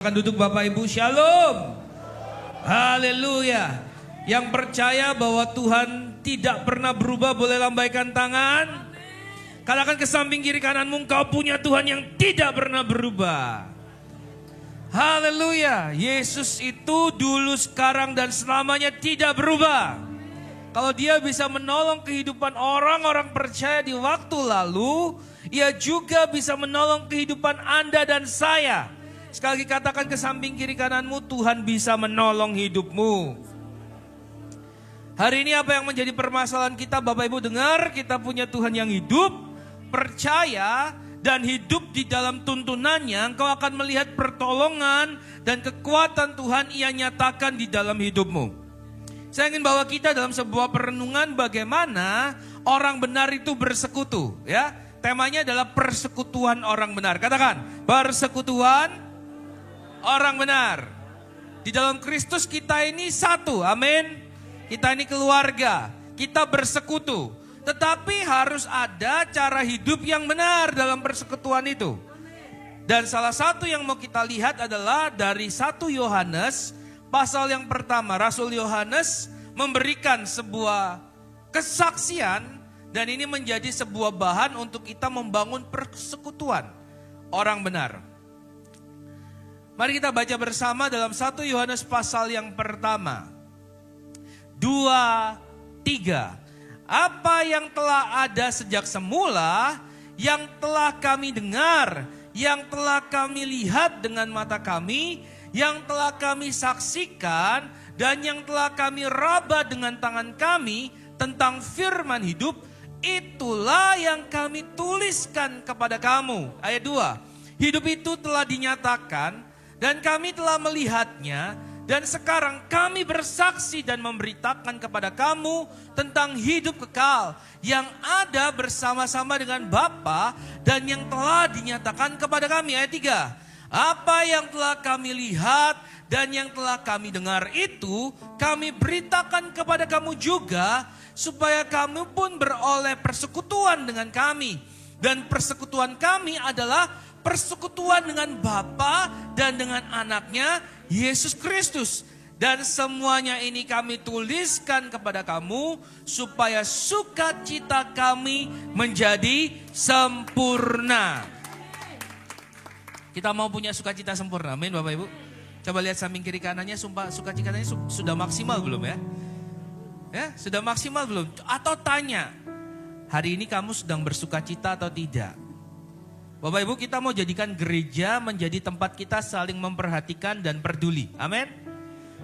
Akan duduk Bapak Ibu, Shalom. Haleluya. Yang percaya bahwa Tuhan tidak pernah berubah boleh lambaikan tangan. Katakan ke samping kiri kananmu, engkau punya Tuhan yang tidak pernah berubah. Haleluya. Yesus itu dulu, sekarang, dan selamanya tidak berubah. Kalau dia bisa menolong kehidupan orang-orang percaya di waktu lalu, ia juga bisa menolong kehidupan Anda dan saya. Sekali lagi katakan ke samping kiri kananmu, Tuhan bisa menolong hidupmu. Hari ini apa yang menjadi permasalahan kita, Bapak Ibu dengar, kita punya Tuhan yang hidup, percaya, dan hidup di dalam tuntunannya. Engkau akan melihat pertolongan dan kekuatan Tuhan ia nyatakan di dalam hidupmu. Saya ingin bawa kita dalam sebuah perenungan bagaimana orang benar itu bersekutu. Ya, temanya adalah persekutuan orang benar. Katakan, persekutuan orang benar. Di dalam Kristus kita ini satu, amin. Kita ini keluarga, kita bersekutu. Tetapi harus ada cara hidup yang benar dalam persekutuan itu. Dan salah satu yang mau kita lihat adalah dari 1 Yohanes pasal yang pertama. Rasul Yohanes memberikan sebuah kesaksian dan ini menjadi sebuah bahan untuk kita membangun persekutuan orang benar. Mari kita baca bersama dalam 1 Yohanes pasal yang pertama. 2, 3. Apa yang telah ada sejak semula, yang telah kami dengar, yang telah kami lihat dengan mata kami, yang telah kami saksikan, dan yang telah kami raba dengan tangan kami tentang firman hidup, itulah yang kami tuliskan kepada kamu. Ayat 2. Hidup itu telah dinyatakan, dan kami telah melihatnya, dan sekarang kami bersaksi dan memberitakan kepada kamu tentang hidup kekal yang ada bersama-sama dengan Bapa dan yang telah dinyatakan kepada kami. Ayat 3. Apa yang telah kami lihat dan yang telah kami dengar itu kami beritakan kepada kamu juga, supaya kamu pun beroleh persekutuan dengan kami. Dan persekutuan kami adalah persekutuan dengan Bapa dan dengan anaknya Yesus Kristus. Dan semuanya ini kami tuliskan kepada kamu supaya sukacita kami menjadi sempurna. Kita mau punya sukacita sempurna, amin Bapak Ibu. Coba lihat samping kiri kanannya, sumpah sukacitanya sudah maksimal belum ya? Ya, sudah maksimal belum? Atau tanya, hari ini kamu sedang bersukacita atau tidak? Bapak Ibu, kita mau jadikan gereja menjadi tempat kita saling memperhatikan dan peduli. Amin.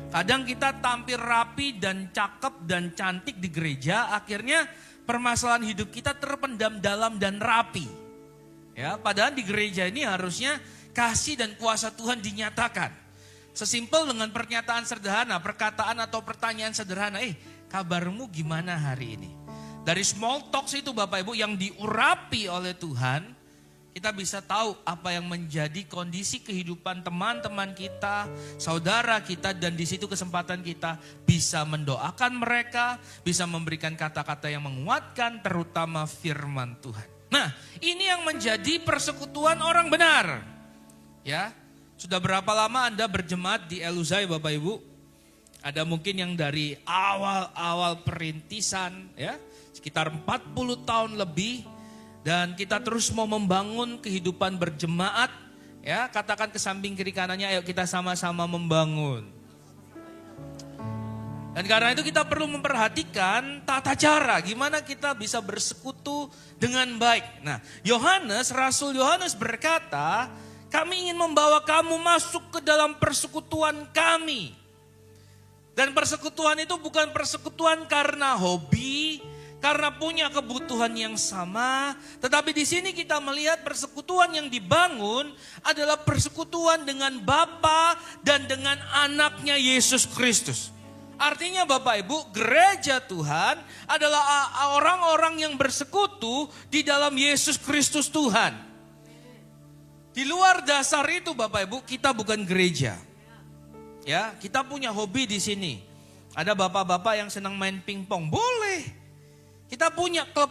Kadang kita tampil rapi dan cakep dan cantik di gereja, akhirnya permasalahan hidup kita terpendam dalam dan rapi. Ya, padahal di gereja ini harusnya kasih dan kuasa Tuhan dinyatakan. Sesimpel dengan pernyataan sederhana, perkataan atau pertanyaan sederhana, kabarmu gimana hari ini? Dari small talks itu Bapak Ibu yang diurapi oleh Tuhan, kita bisa tahu apa yang menjadi kondisi kehidupan teman-teman kita, saudara kita, dan di situ kesempatan kita bisa mendoakan mereka, bisa memberikan kata-kata yang menguatkan, terutama firman Tuhan. Nah, ini yang menjadi persekutuan orang benar. Ya, sudah berapa lama Anda berjemaat di Eluzai Bapak Ibu? Ada mungkin yang dari awal-awal perintisan, ya, sekitar 40 tahun lebih. Dan kita terus mau membangun kehidupan berjemaat, ya, katakan ke samping kiri kanannya, ayo kita sama-sama membangun. Dan karena itu kita perlu memperhatikan tata cara, gimana kita bisa bersekutu dengan baik. Nah, Rasul Yohanes berkata, kami ingin membawa kamu masuk ke dalam persekutuan kami. Dan persekutuan itu bukan persekutuan karena hobi, karena punya kebutuhan yang sama, tetapi di sini kita melihat persekutuan yang dibangun adalah persekutuan dengan Bapa dan dengan anaknya Yesus Kristus. Artinya Bapak Ibu, gereja Tuhan adalah orang-orang yang bersekutu di dalam Yesus Kristus Tuhan. Di luar dasar itu Bapak Ibu, kita bukan gereja. Ya, kita punya hobi di sini. Ada bapak-bapak yang senang main pingpong, boleh. Kita punya klub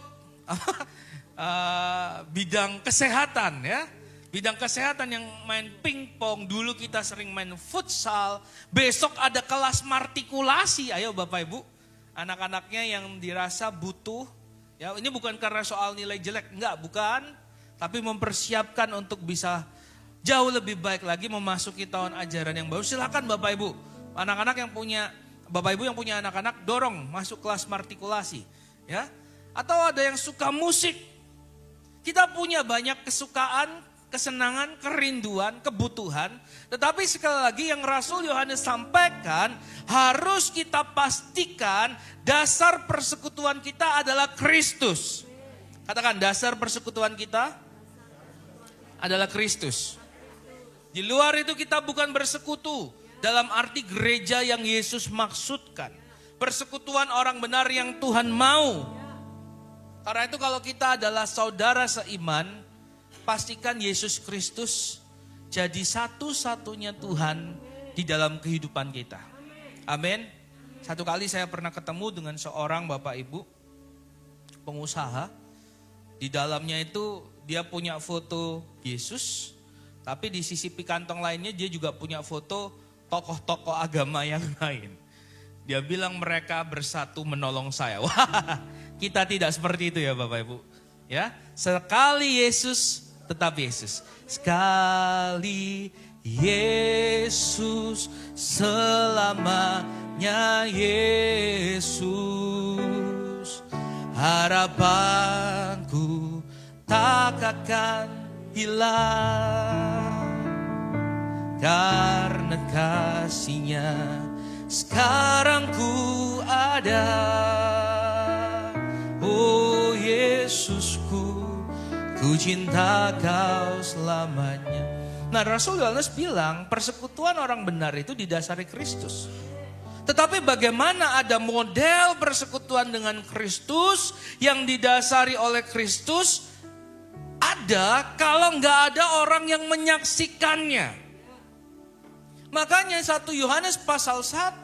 bidang kesehatan ya, Bidang kesehatan yang main pingpong, dulu kita sering main futsal, besok ada kelas martikulasi. Ayo Bapak Ibu, anak-anaknya yang dirasa butuh, ya ini bukan karena soal nilai jelek, enggak, bukan. Tapi mempersiapkan untuk bisa jauh lebih baik lagi memasuki tahun ajaran yang baru. Silakan Bapak Ibu, anak-anak yang punya, Bapak Ibu yang punya anak-anak, dorong masuk kelas martikulasi. Ya, atau ada yang suka musik. Kita punya banyak kesukaan, kesenangan, kerinduan, kebutuhan. Tetapi sekali lagi yang Rasul Yohanes sampaikan, harus kita pastikan dasar persekutuan kita adalah Kristus. Katakan, dasar persekutuan kita adalah Kristus. Di luar itu kita bukan bersekutu dalam arti gereja yang Yesus maksudkan. Persekutuan orang benar yang Tuhan mau. Karena itu kalau kita adalah saudara seiman, pastikan Yesus Kristus jadi satu-satunya Tuhan di dalam kehidupan kita. Amin. Satu kali saya pernah ketemu dengan seorang Bapak Ibu pengusaha. Di dalamnya itu dia punya foto Yesus. Tapi di sisi kantong lainnya dia juga punya foto tokoh-tokoh agama yang lain. Dia bilang mereka bersatu menolong saya. Wah, kita tidak seperti itu ya Bapak Ibu. Ya, sekali Yesus tetap Yesus. Sekali Yesus, selamanya Yesus. Harapanku tak akan hilang. Karena kasih-Nya sekarang ku ada. Oh Yesusku, ku cinta Kau selamanya. Nah Rasul Yohanes bilang persekutuan orang benar itu didasari Kristus. Tetapi bagaimana ada model persekutuan dengan Kristus yang didasari oleh Kristus? Ada kalau nggak ada orang yang menyaksikannya. Makanya 1 Yohanes pasal 1,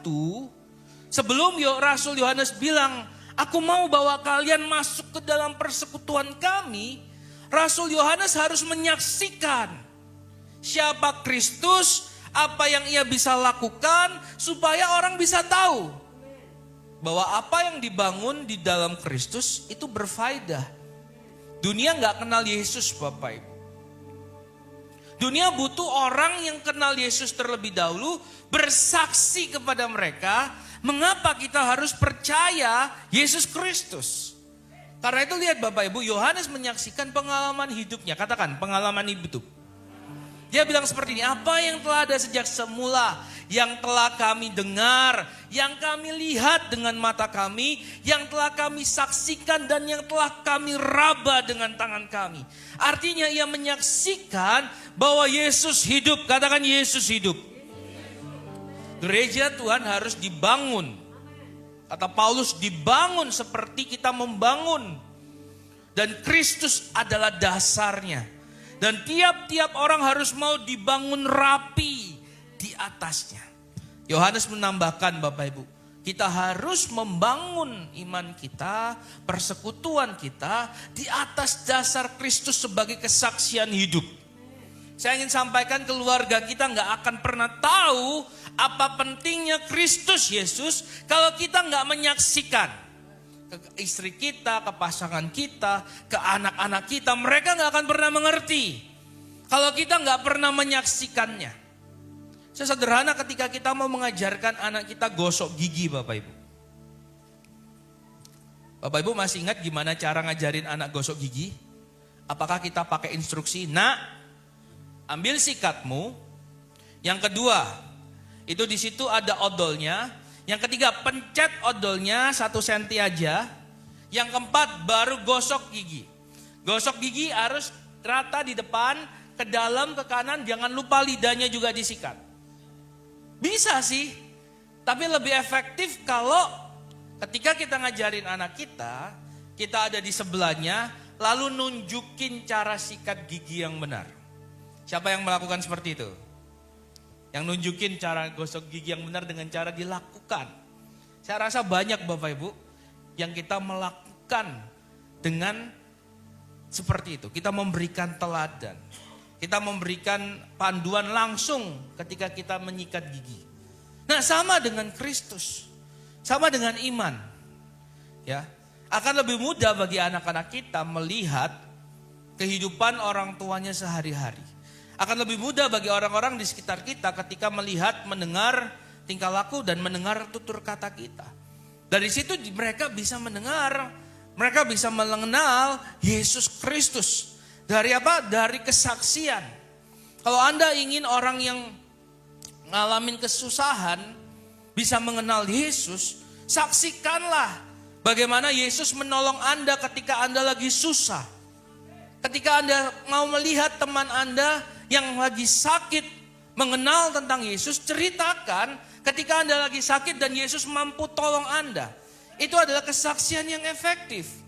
sebelum Rasul Yohanes bilang, aku mau bawa kalian masuk ke dalam persekutuan kami, Rasul Yohanes harus menyaksikan siapa Kristus, apa yang ia bisa lakukan, supaya orang bisa tahu bahwa apa yang dibangun di dalam Kristus itu berfaedah. Dunia nggak kenal Yesus Bapak Ibu. Dunia butuh orang yang kenal Yesus terlebih dahulu, bersaksi kepada mereka, mengapa kita harus percaya Yesus Kristus. Karena itu lihat Bapak Ibu, Yohanes menyaksikan pengalaman hidupnya. Katakan, pengalaman hidup. Dia bilang seperti ini, apa yang telah ada sejak semula, yang telah kami dengar, yang kami lihat dengan mata kami, yang telah kami saksikan dan yang telah kami raba dengan tangan kami. Artinya ia menyaksikan bahwa Yesus hidup. Katakan Yesus hidup. Gereja Tuhan harus dibangun. Kata Paulus, dibangun seperti kita membangun. Dan Kristus adalah dasarnya. Dan tiap-tiap orang harus mau dibangun rapi di atasnya. Yohanes menambahkan Bapak Ibu, kita harus membangun iman kita, persekutuan kita di atas dasar Kristus sebagai kesaksian hidup. Saya ingin sampaikan keluarga kita nggak akan pernah tahu apa pentingnya Kristus Yesus kalau kita nggak menyaksikan. Ke istri kita, ke pasangan kita, ke anak-anak kita, mereka nggak akan pernah mengerti kalau kita nggak pernah menyaksikannya. Sesederhana ketika kita mau mengajarkan anak kita gosok gigi Bapak Ibu. Bapak Ibu masih ingat gimana cara ngajarin anak gosok gigi? Apakah kita pakai instruksi, nak ambil sikatmu. Yang kedua, itu di situ ada odolnya. Yang ketiga, pencet odolnya 1 senti aja. Yang keempat, baru gosok gigi. Gosok gigi harus rata di depan, ke dalam, ke kanan. Jangan lupa lidahnya juga disikat. Bisa sih, tapi lebih efektif kalau ketika kita ngajarin anak kita, kita ada di sebelahnya, lalu nunjukin cara sikat gigi yang benar. Siapa yang melakukan seperti itu? Yang nunjukin cara gosok gigi yang benar dengan cara dilakukan. Saya rasa banyak Bapak Ibu yang kita melakukan dengan seperti itu. Kita memberikan teladan. Kita memberikan panduan langsung ketika kita menyikat gigi. Nah, sama dengan Kristus. Sama dengan iman. Ya. Akan lebih mudah bagi anak-anak kita melihat kehidupan orang tuanya sehari-hari. Akan lebih mudah bagi orang-orang di sekitar kita ketika melihat, mendengar tingkah laku dan mendengar tutur kata kita. Dari situ mereka bisa mendengar, mereka bisa mengenal Yesus Kristus. Dari apa? Dari kesaksian. Kalau Anda ingin orang yang ngalamin kesusahan bisa mengenal Yesus, saksikanlah bagaimana Yesus menolong Anda ketika Anda lagi susah. Ketika Anda mau melihat teman Anda yang lagi sakit mengenal tentang Yesus, ceritakan ketika Anda lagi sakit dan Yesus mampu tolong Anda. Itu adalah kesaksian yang efektif.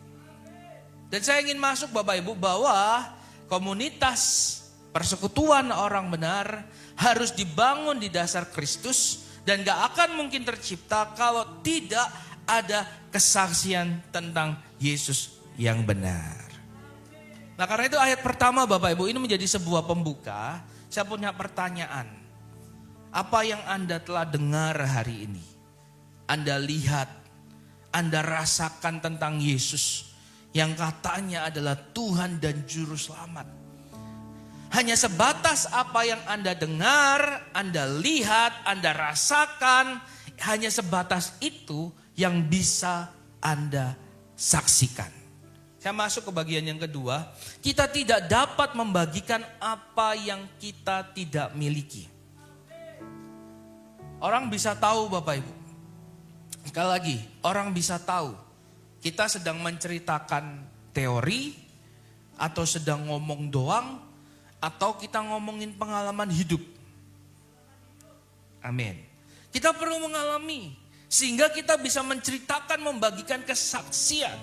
Dan saya ingin masuk Bapak Ibu bahwa komunitas persekutuan orang benar harus dibangun di dasar Kristus dan gak akan mungkin tercipta kalau tidak ada kesaksian tentang Yesus yang benar. Nah, karena itu ayat pertama Bapak Ibu ini menjadi sebuah pembuka. Saya punya pertanyaan. Apa yang Anda telah dengar hari ini? Anda lihat, Anda rasakan tentang Yesus yang katanya adalah Tuhan dan Juru Selamat. Hanya sebatas apa yang Anda dengar, Anda lihat, Anda rasakan, hanya sebatas itu yang bisa Anda saksikan. Saya masuk ke bagian yang kedua, kita tidak dapat membagikan apa yang kita tidak miliki. Orang bisa tahu Bapak Ibu, sekali lagi, orang bisa tahu kita sedang menceritakan teori, atau sedang ngomong doang, atau kita ngomongin pengalaman hidup. Amin. Kita perlu mengalami, sehingga kita bisa menceritakan, membagikan kesaksian.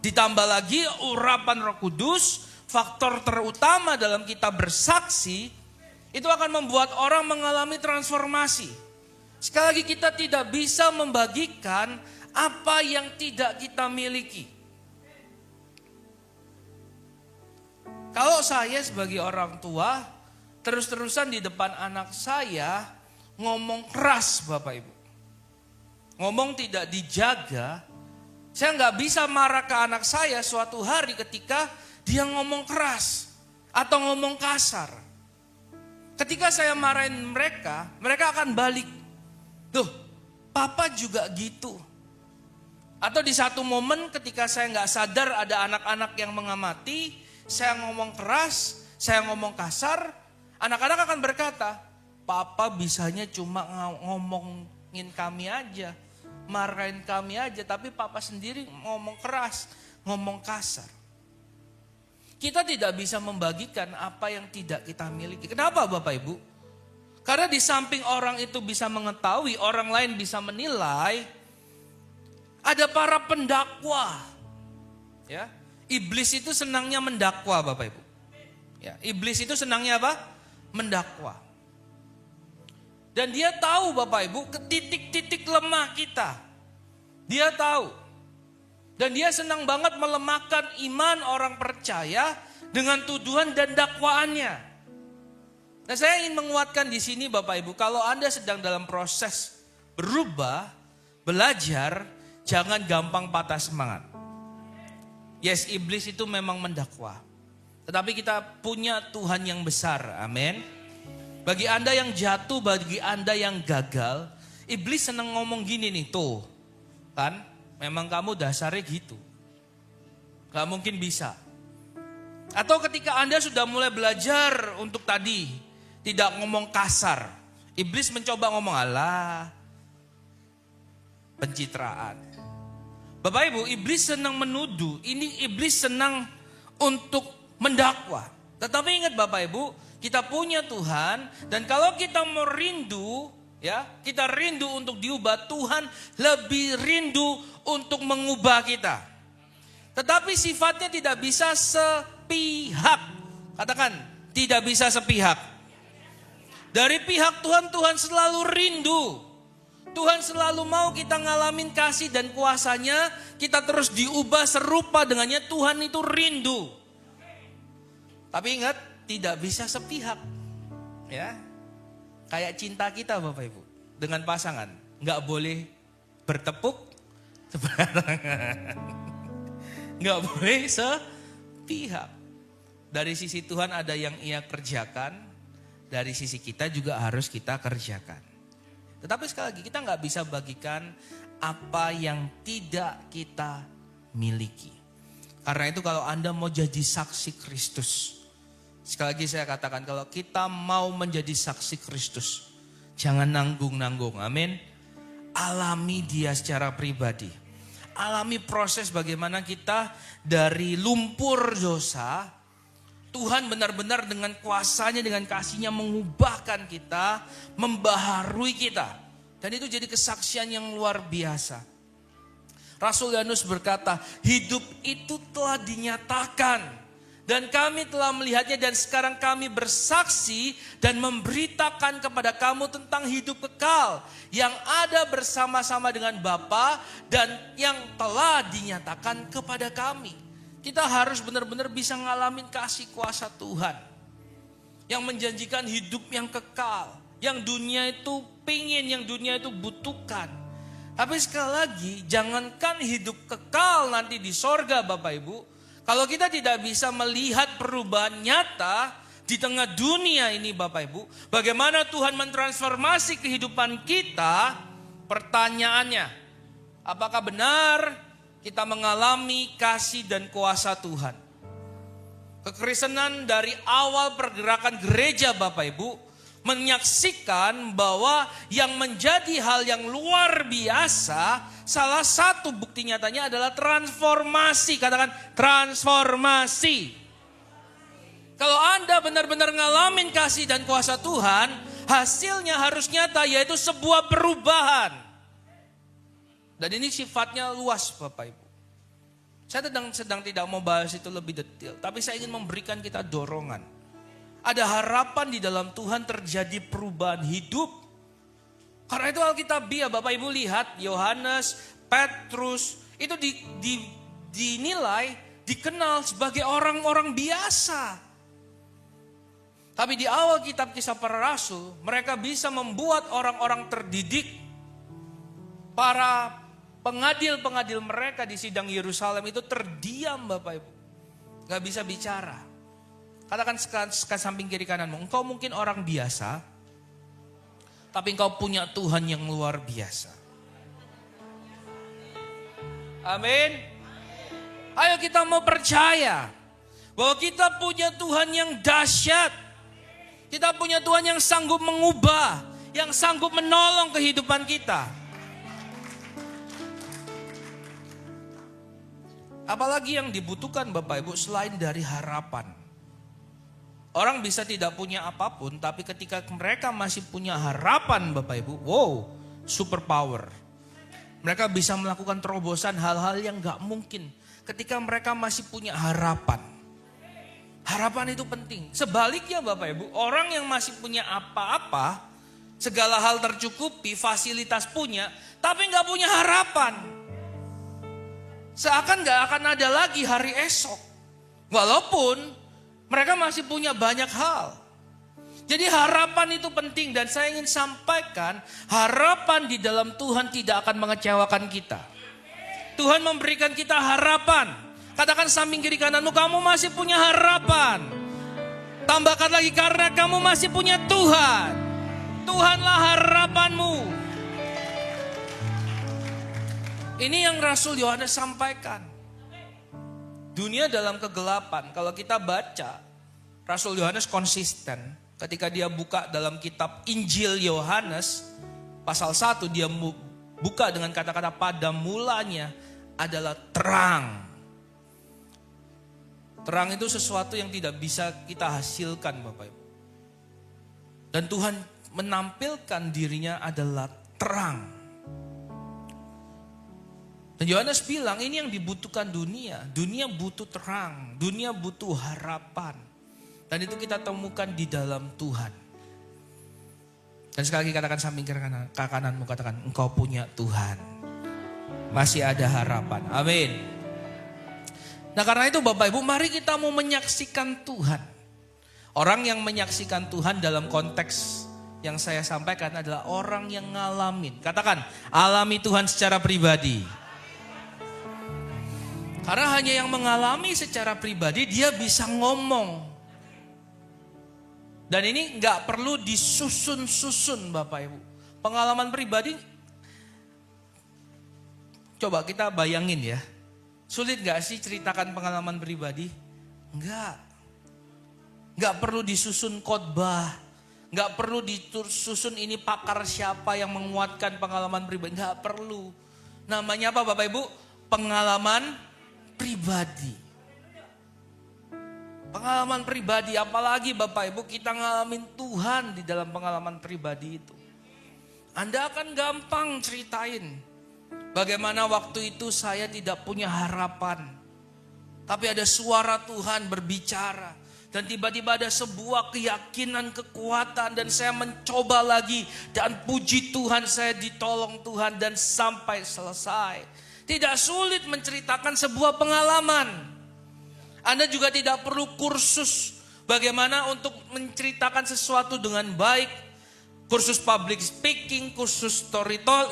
Ditambah lagi urapan Roh Kudus, faktor terutama dalam kita bersaksi, itu akan membuat orang mengalami transformasi. Sekali lagi kita tidak bisa membagikan apa yang tidak kita miliki. Kalau saya sebagai orang tua terus-terusan di depan anak saya ngomong keras Bapak Ibu, ngomong tidak dijaga, saya nggak bisa marah ke anak saya suatu hari ketika dia ngomong keras atau ngomong kasar. Ketika saya marahin mereka, mereka akan balik. Tuh, papa juga gitu. Atau di satu momen ketika saya nggak sadar ada anak-anak yang mengamati, saya ngomong keras, saya ngomong kasar, anak-anak akan berkata, papa bisanya cuma ngomongin kami aja, marahin kami aja, tapi papa sendiri ngomong keras, ngomong kasar. Kita tidak bisa membagikan apa yang tidak kita miliki. Kenapa Bapak Ibu? Karena di samping orang itu bisa mengetahui, orang lain bisa menilai, ada para pendakwa. Ya, iblis itu senangnya mendakwa Bapak Ibu. Ya, iblis itu senangnya apa? Mendakwa. Dan dia tahu Bapak Ibu ke titik-titik lemah kita. Dia tahu. Dan dia senang banget melemahkan iman orang percaya dengan tuduhan dan dakwaannya. Nah, saya ingin menguatkan di sini Bapak Ibu, kalau Anda sedang dalam proses berubah, belajar, jangan gampang patah semangat. Yes, iblis itu memang mendakwa. Tetapi kita punya Tuhan yang besar, amin. Bagi Anda yang jatuh, bagi Anda yang gagal, iblis senang ngomong gini nih, tuh. Kan, memang kamu dasarnya gitu. Gak mungkin bisa. Atau ketika Anda sudah mulai belajar untuk tadi, tidak ngomong kasar. Iblis mencoba ngomong, alah, pencitraan. Bapak Ibu, iblis senang menuduh, ini iblis senang untuk mendakwa. Tetapi ingat Bapak Ibu, kita punya Tuhan, dan kalau kita mau rindu, ya, kita rindu untuk diubah, Tuhan lebih rindu untuk mengubah kita. Tetapi sifatnya tidak bisa sepihak. Katakan, tidak bisa sepihak. Dari pihak Tuhan, Tuhan selalu rindu. Tuhan selalu mau kita ngalamin kasih dan kuasanya, kita terus diubah serupa dengannya. Tuhan itu rindu. Tapi ingat, tidak bisa sepihak. Ya. Kayak cinta kita Bapak Ibu dengan pasangan, nggak boleh bertepuk sembarangan. Nggak boleh sepihak. Dari sisi Tuhan ada yang Ia kerjakan, dari sisi kita juga harus kita kerjakan. Tetapi sekali lagi kita nggak bisa bagikan apa yang tidak kita miliki. Karena itu kalau Anda mau jadi saksi Kristus, sekali lagi saya katakan kalau kita mau menjadi saksi Kristus, jangan nanggung-nanggung, amin. Alami dia secara pribadi. Alami proses bagaimana kita dari lumpur dosa, Tuhan benar-benar dengan kuasanya, dengan kasihnya mengubahkan kita, membaharui kita. Dan itu jadi kesaksian yang luar biasa. Rasul Yohanes berkata, hidup itu telah dinyatakan. Dan kami telah melihatnya dan sekarang kami bersaksi dan memberitakan kepada kamu tentang hidup kekal. Yang ada bersama-sama dengan Bapa dan yang telah dinyatakan kepada kami. Kita harus benar-benar bisa ngalamin kasih kuasa Tuhan. Yang menjanjikan hidup yang kekal. Yang dunia itu pingin, yang dunia itu butuhkan. Tapi sekali lagi, jangankan hidup kekal nanti di sorga Bapak Ibu. Kalau kita tidak bisa melihat perubahan nyata di tengah dunia ini Bapak Ibu. Bagaimana Tuhan mentransformasi kehidupan kita, pertanyaannya. Apakah benar kita mengalami kasih dan kuasa Tuhan? Kekristenan dari awal pergerakan gereja Bapak Ibu menyaksikan bahwa yang menjadi hal yang luar biasa, salah satu bukti nyatanya adalah transformasi. Katakan transformasi. Kalau Anda benar-benar ngalamin kasih dan kuasa Tuhan, hasilnya harus nyata, yaitu sebuah perubahan. Dan ini sifatnya luas Bapak Ibu. Saya sedang tidak mau bahas itu lebih detail, tapi saya ingin memberikan kita dorongan. Ada harapan di dalam Tuhan terjadi perubahan hidup. Karena itu Alkitabiah Bapak Ibu lihat Yohanes, Petrus itu dinilai, dikenal sebagai orang-orang biasa. Tapi di awal kitab Kisah Para Rasul mereka bisa membuat orang-orang terdidik. Para pengadil-pengadil mereka di sidang Yerusalem itu terdiam Bapak Ibu. Gak bisa bicara. Katakan samping kiri kananmu, engkau mungkin orang biasa, tapi engkau punya Tuhan yang luar biasa. Amin. Ayo kita mau percaya bahwa kita punya Tuhan yang dahsyat. Kita punya Tuhan yang sanggup mengubah, yang sanggup menolong kehidupan kita. Apalagi yang dibutuhkan Bapak Ibu selain dari harapan. Orang bisa tidak punya apapun, tapi ketika mereka masih punya harapan Bapak Ibu, wow, super power. Mereka bisa melakukan terobosan hal-hal yang gak mungkin ketika mereka masih punya harapan. Harapan itu penting. Sebaliknya Bapak Ibu, orang yang masih punya apa-apa, segala hal tercukupi, fasilitas punya, tapi gak punya harapan. Seakan gak akan ada lagi hari esok. Walaupun mereka masih punya banyak hal. Jadi harapan itu penting dan saya ingin sampaikan harapan di dalam Tuhan tidak akan mengecewakan kita. Tuhan memberikan kita harapan. Katakan samping kiri kananmu, kamu masih punya harapan. Tambahkan lagi karena kamu masih punya Tuhan. Tuhanlah harapanmu. Ini yang Rasul Yohanes sampaikan. Dunia dalam kegelapan, kalau kita baca, Rasul Yohanes konsisten. Ketika dia buka dalam kitab Injil Yohanes, pasal 1 dia buka dengan kata-kata pada mulanya adalah terang. Terang itu sesuatu yang tidak bisa kita hasilkan Bapak Ibu. Dan Tuhan menampilkan dirinya adalah terang. Dan Yohanes bilang ini yang dibutuhkan dunia. Dunia butuh terang, dunia butuh harapan. Dan itu kita temukan di dalam Tuhan. Dan sekali lagi katakan samping kananmu, katakan engkau punya Tuhan. Masih ada harapan. Amin. Nah karena itu Bapak Ibu, mari kita mau menyaksikan Tuhan. Orang yang menyaksikan Tuhan dalam konteks yang saya sampaikan adalah orang yang ngalamin. Katakan, alami Tuhan secara pribadi. Karena hanya yang mengalami secara pribadi dia bisa ngomong. Dan ini gak perlu disusun-susun Bapak Ibu. Pengalaman pribadi, coba kita bayangin ya. Sulit gak sih ceritakan pengalaman pribadi? Enggak. Gak perlu disusun khotbah, gak perlu disusun ini pakar siapa yang menguatkan pengalaman pribadi, gak perlu. Namanya apa Bapak Ibu? Pengalaman pribadi. Pengalaman pribadi, apalagi Bapak Ibu kita ngalamin Tuhan di dalam pengalaman pribadi itu. Anda akan gampang ceritain bagaimana waktu itu saya tidak punya harapan. Tapi ada suara Tuhan berbicara. Dan tiba-tiba ada sebuah keyakinan, kekuatan dan saya mencoba lagi. Dan puji Tuhan saya ditolong Tuhan dan sampai selesai. Tidak sulit menceritakan sebuah pengalaman. Anda juga tidak perlu kursus bagaimana untuk menceritakan sesuatu dengan baik. Kursus public speaking, kursus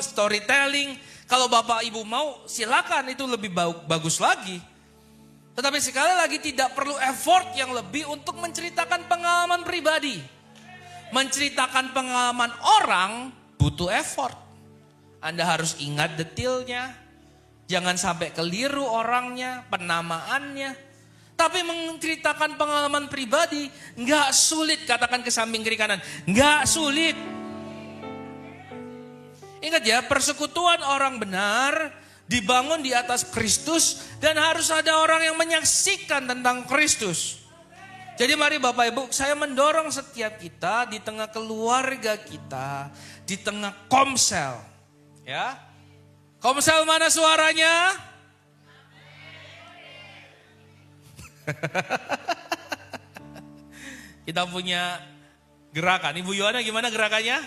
storytelling. Kalau Bapak Ibu mau silakan itu lebih bagus lagi. Tetapi sekali lagi tidak perlu effort yang lebih untuk menceritakan pengalaman pribadi. Menceritakan pengalaman orang butuh effort. Anda harus ingat detailnya. Jangan sampai keliru orangnya, penamaannya. Tapi menceritakan pengalaman pribadi nggak sulit. Katakan ke samping kiri kanan, nggak sulit. Ingat ya, persekutuan orang benar dibangun di atas Kristus dan harus ada orang yang menyaksikan tentang Kristus. Jadi mari Bapak Ibu, saya mendorong setiap kita di tengah keluarga kita, di tengah komsel. Ya. Komsel mana suaranya? Kita punya gerakan. Ibu Yohana gimana gerakannya?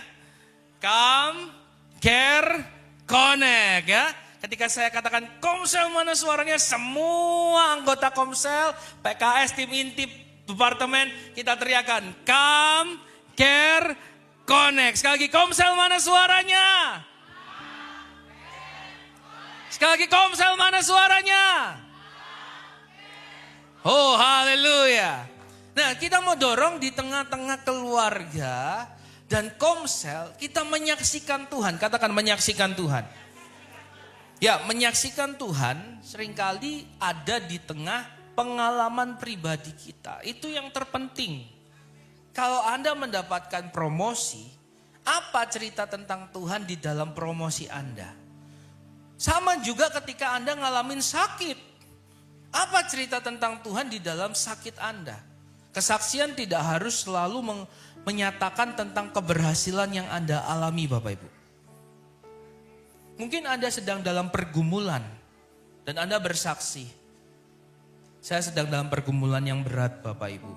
Come, care, connect ya. Ketika saya katakan komsel mana suaranya, semua anggota komsel, PKS, tim inti, departemen, kita teriakan come, care, connect. Sekali lagi komsel mana suaranya? Sekali lagi komsel mana suaranya? Oh haleluya. Nah kita mau dorong di tengah-tengah keluarga dan komsel, kita menyaksikan Tuhan. Katakan menyaksikan Tuhan. Ya, menyaksikan Tuhan seringkali ada di tengah pengalaman pribadi kita. Itu yang terpenting. Kalau Anda mendapatkan promosi, apa cerita tentang Tuhan di dalam promosi Anda? Sama juga ketika Anda ngalamin sakit. Apa cerita tentang Tuhan di dalam sakit Anda? Kesaksian tidak harus selalu menyatakan tentang keberhasilan yang Anda alami Bapak Ibu. Mungkin Anda sedang dalam pergumulan dan Anda bersaksi. Saya sedang dalam pergumulan yang berat Bapak Ibu.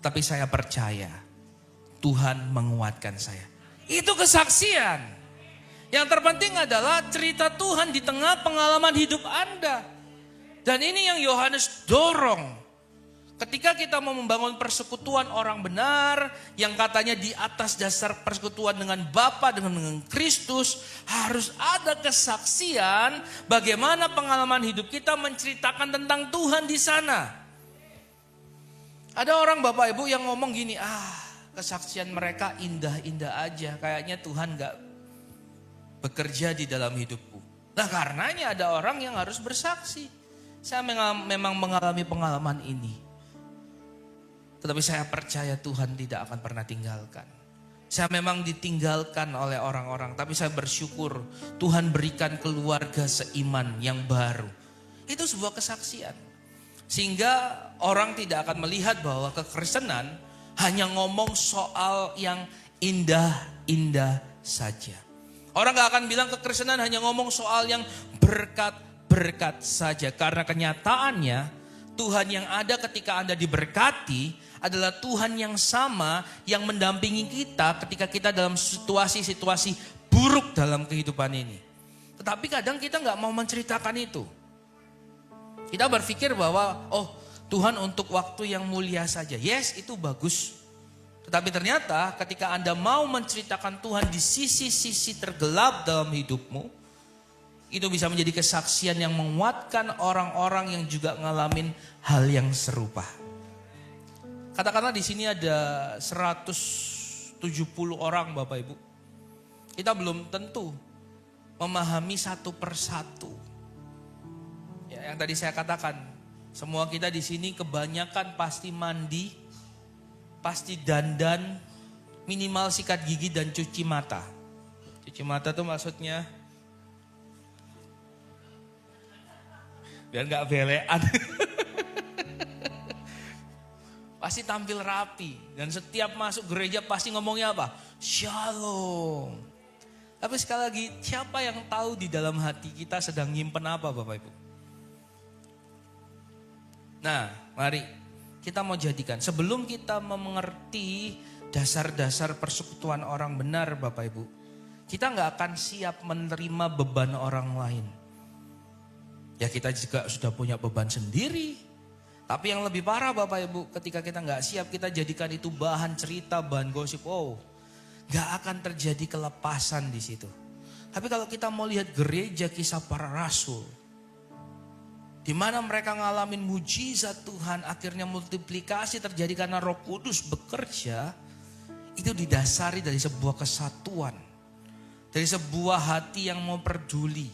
Tapi saya percaya Tuhan menguatkan saya. Itu kesaksian. Yang terpenting adalah cerita Tuhan di tengah pengalaman hidup Anda. Dan ini yang Yohanes dorong. Ketika kita mau membangun persekutuan orang benar, yang katanya di atas dasar persekutuan dengan Bapa, dengan Kristus, harus ada kesaksian bagaimana pengalaman hidup kita menceritakan tentang Tuhan di sana. Ada orang Bapak Ibu yang ngomong gini, kesaksian mereka indah-indah aja, kayaknya Tuhan gak bekerja di dalam hidupku. Nah karenanya ada orang yang harus bersaksi. Saya memang mengalami pengalaman ini. Tetapi saya percaya Tuhan tidak akan pernah tinggalkan. Saya memang ditinggalkan oleh orang-orang. Tapi saya bersyukur Tuhan berikan keluarga seiman yang baru. Itu sebuah kesaksian. Sehingga orang tidak akan melihat bahwa kekristenan hanya ngomong soal yang indah-indah saja. Orang gak akan bilang kekristenan hanya ngomong soal yang berkat-berkat saja. Karena kenyataannya Tuhan yang ada ketika Anda diberkati adalah Tuhan yang sama yang mendampingi kita ketika kita dalam situasi-situasi buruk dalam kehidupan ini. Tetapi kadang kita gak mau menceritakan itu. Kita berpikir bahwa Tuhan untuk waktu yang mulia saja. Yes, itu bagus. Tetapi ternyata ketika Anda mau menceritakan Tuhan di sisi-sisi tergelap dalam hidupmu, itu bisa menjadi kesaksian yang menguatkan orang-orang yang juga ngalamin hal yang serupa. Katakanlah di sini ada 170 orang Bapak Ibu. Kita belum tentu memahami satu persatu. Ya, yang tadi saya katakan, semua kita di sini kebanyakan pasti mandi, pasti dandan, minimal sikat gigi dan cuci mata. Cuci mata tuh maksudnya biar gak belean. Pasti tampil rapi. Dan setiap masuk gereja pasti ngomongnya apa? Shalom. Tapi sekali lagi, siapa yang tahu di dalam hati kita sedang nyimpen apa Bapak Ibu? Nah, mari kita mau jadikan. Sebelum kita mengerti dasar-dasar persekutuan orang benar Bapak Ibu, kita gak akan siap menerima beban orang lain. Ya kita juga sudah punya beban sendiri. Tapi yang lebih parah Bapak Ibu, ketika kita gak siap, kita jadikan itu bahan cerita, bahan gosip. Oh, gak akan terjadi kelepasan di situ. Tapi kalau kita mau lihat gereja kisah para rasul, di mana mereka ngalamin mujizat Tuhan, akhirnya multiplikasi terjadi karena Roh Kudus bekerja, itu didasari dari sebuah kesatuan, dari sebuah hati yang mau peduli.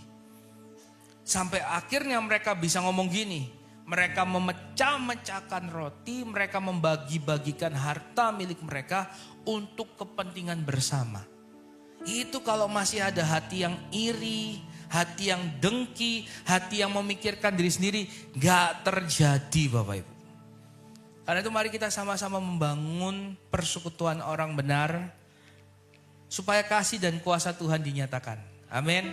Sampai akhirnya mereka bisa ngomong gini, mereka memecah-mecahkan roti, mereka membagi-bagikan harta milik mereka untuk kepentingan bersama. Itu kalau masih ada hati yang iri, hati yang dengki, hati yang memikirkan diri sendiri, gak terjadi Bapak Ibu. Karena itu mari kita sama-sama membangun persekutuan orang benar, supaya kasih dan kuasa Tuhan dinyatakan. Amin.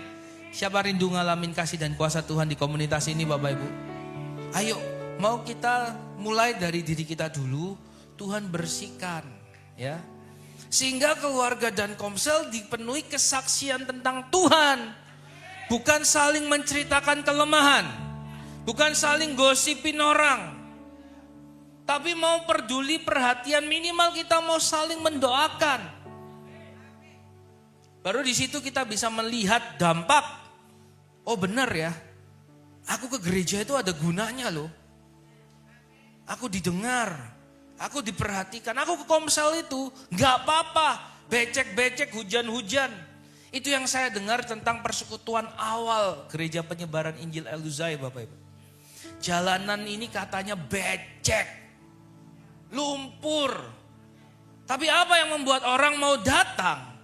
Siapa rindu ngalamin kasih dan kuasa Tuhan di komunitas ini Bapak Ibu? Ayo, mau kita mulai dari diri kita dulu, Tuhan bersihkan, ya. Sehingga keluarga dan Komsel dipenuhi kesaksian tentang Tuhan. Bukan saling menceritakan kelemahan, bukan saling gosipin orang. Tapi mau peduli, perhatian, minimal kita mau saling mendoakan. Baru di situ kita bisa melihat dampak. Oh benar ya. Aku ke gereja itu ada gunanya loh. Aku didengar, aku diperhatikan. Aku ke Komsel itu gak apa-apa, becek-becek, hujan-hujan. Itu yang saya dengar tentang persekutuan awal gereja penyebaran Injil Eluzai Bapak Ibu. Jalanan ini katanya becek, lumpur. Tapi apa yang membuat orang mau datang?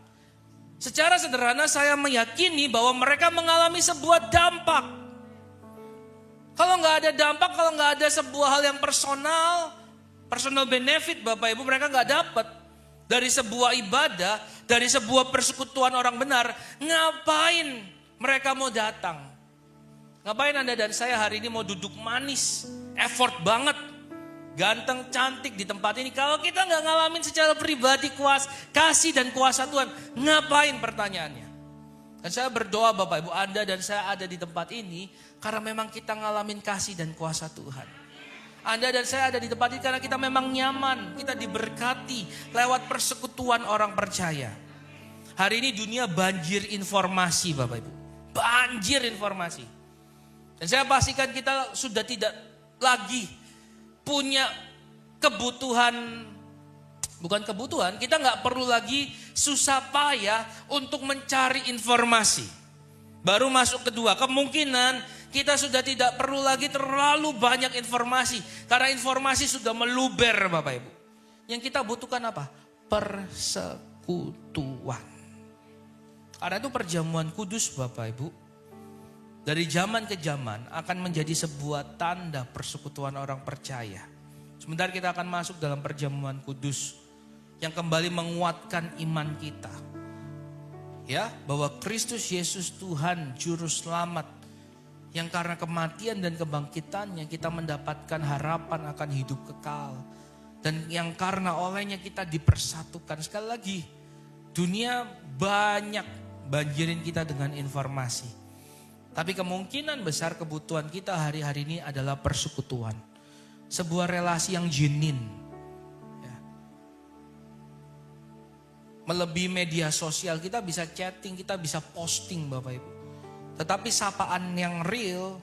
Secara sederhana saya meyakini bahwa mereka mengalami sebuah dampak. Kalau nggak ada dampak, kalau nggak ada sebuah hal yang personal benefit Bapak Ibu, mereka nggak dapat dari sebuah ibadah, dari sebuah persekutuan orang benar. Ngapain mereka mau datang? Ngapain Anda dan saya hari ini mau duduk manis, effort banget, ganteng, cantik di tempat ini? Kalau kita nggak ngalamin secara pribadi kasih dan kuasa Tuhan, ngapain pertanyaannya? Dan saya berdoa Bapak Ibu, Anda dan saya ada di tempat ini karena memang kita ngalamin kasih dan kuasa Tuhan. Anda dan saya ada di tempat ini karena kita memang nyaman, kita diberkati lewat persekutuan orang percaya. Hari ini dunia banjir informasi Bapak Ibu, banjir informasi. Dan saya pastikan kita sudah tidak lagi punya kebutuhan, bukan kebutuhan, kita gak perlu lagi susah payah untuk mencari informasi. Baru masuk kedua, kemungkinan kita sudah tidak perlu lagi terlalu banyak informasi. Karena informasi sudah meluber Bapak Ibu. Yang kita butuhkan apa? Persekutuan. Karena itu perjamuan kudus Bapak Ibu, dari zaman ke zaman akan menjadi sebuah tanda persekutuan orang percaya. Sebentar kita akan masuk dalam perjamuan kudus yang kembali menguatkan iman kita. Ya, bahwa Kristus Yesus Tuhan juru selamat yang karena kematian dan kebangkitannya kita mendapatkan harapan akan hidup kekal. Dan yang karena olehnya kita dipersatukan. Sekali lagi, dunia banyak banjirin kita dengan informasi. Tapi kemungkinan besar kebutuhan kita hari-hari ini adalah persekutuan. sebuah relasi yang genuine. Ya. Melebihi media sosial, kita bisa chatting, kita bisa posting Bapak Ibu. Tetapi sapaan yang real,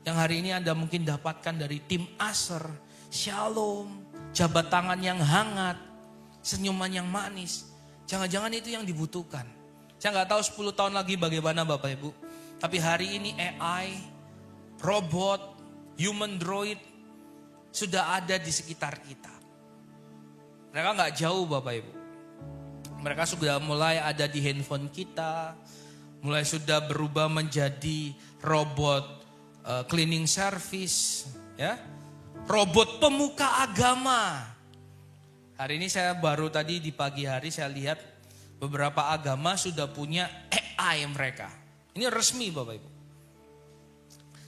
yang hari ini Anda mungkin dapatkan dari tim Aser, shalom, jabat tangan yang hangat, senyuman yang manis. Jangan-jangan itu yang dibutuhkan. Saya nggak tahu 10 tahun lagi bagaimana Bapak Ibu. Tapi hari ini AI, robot, human droid sudah ada di sekitar kita. Mereka nggak jauh Bapak Ibu. Mereka sudah mulai ada di handphone kita, mulai sudah berubah menjadi robot cleaning service, ya, robot pemuka agama. Hari ini saya baru tadi di pagi hari saya lihat beberapa agama sudah punya AI mereka. Ini resmi Bapak Ibu.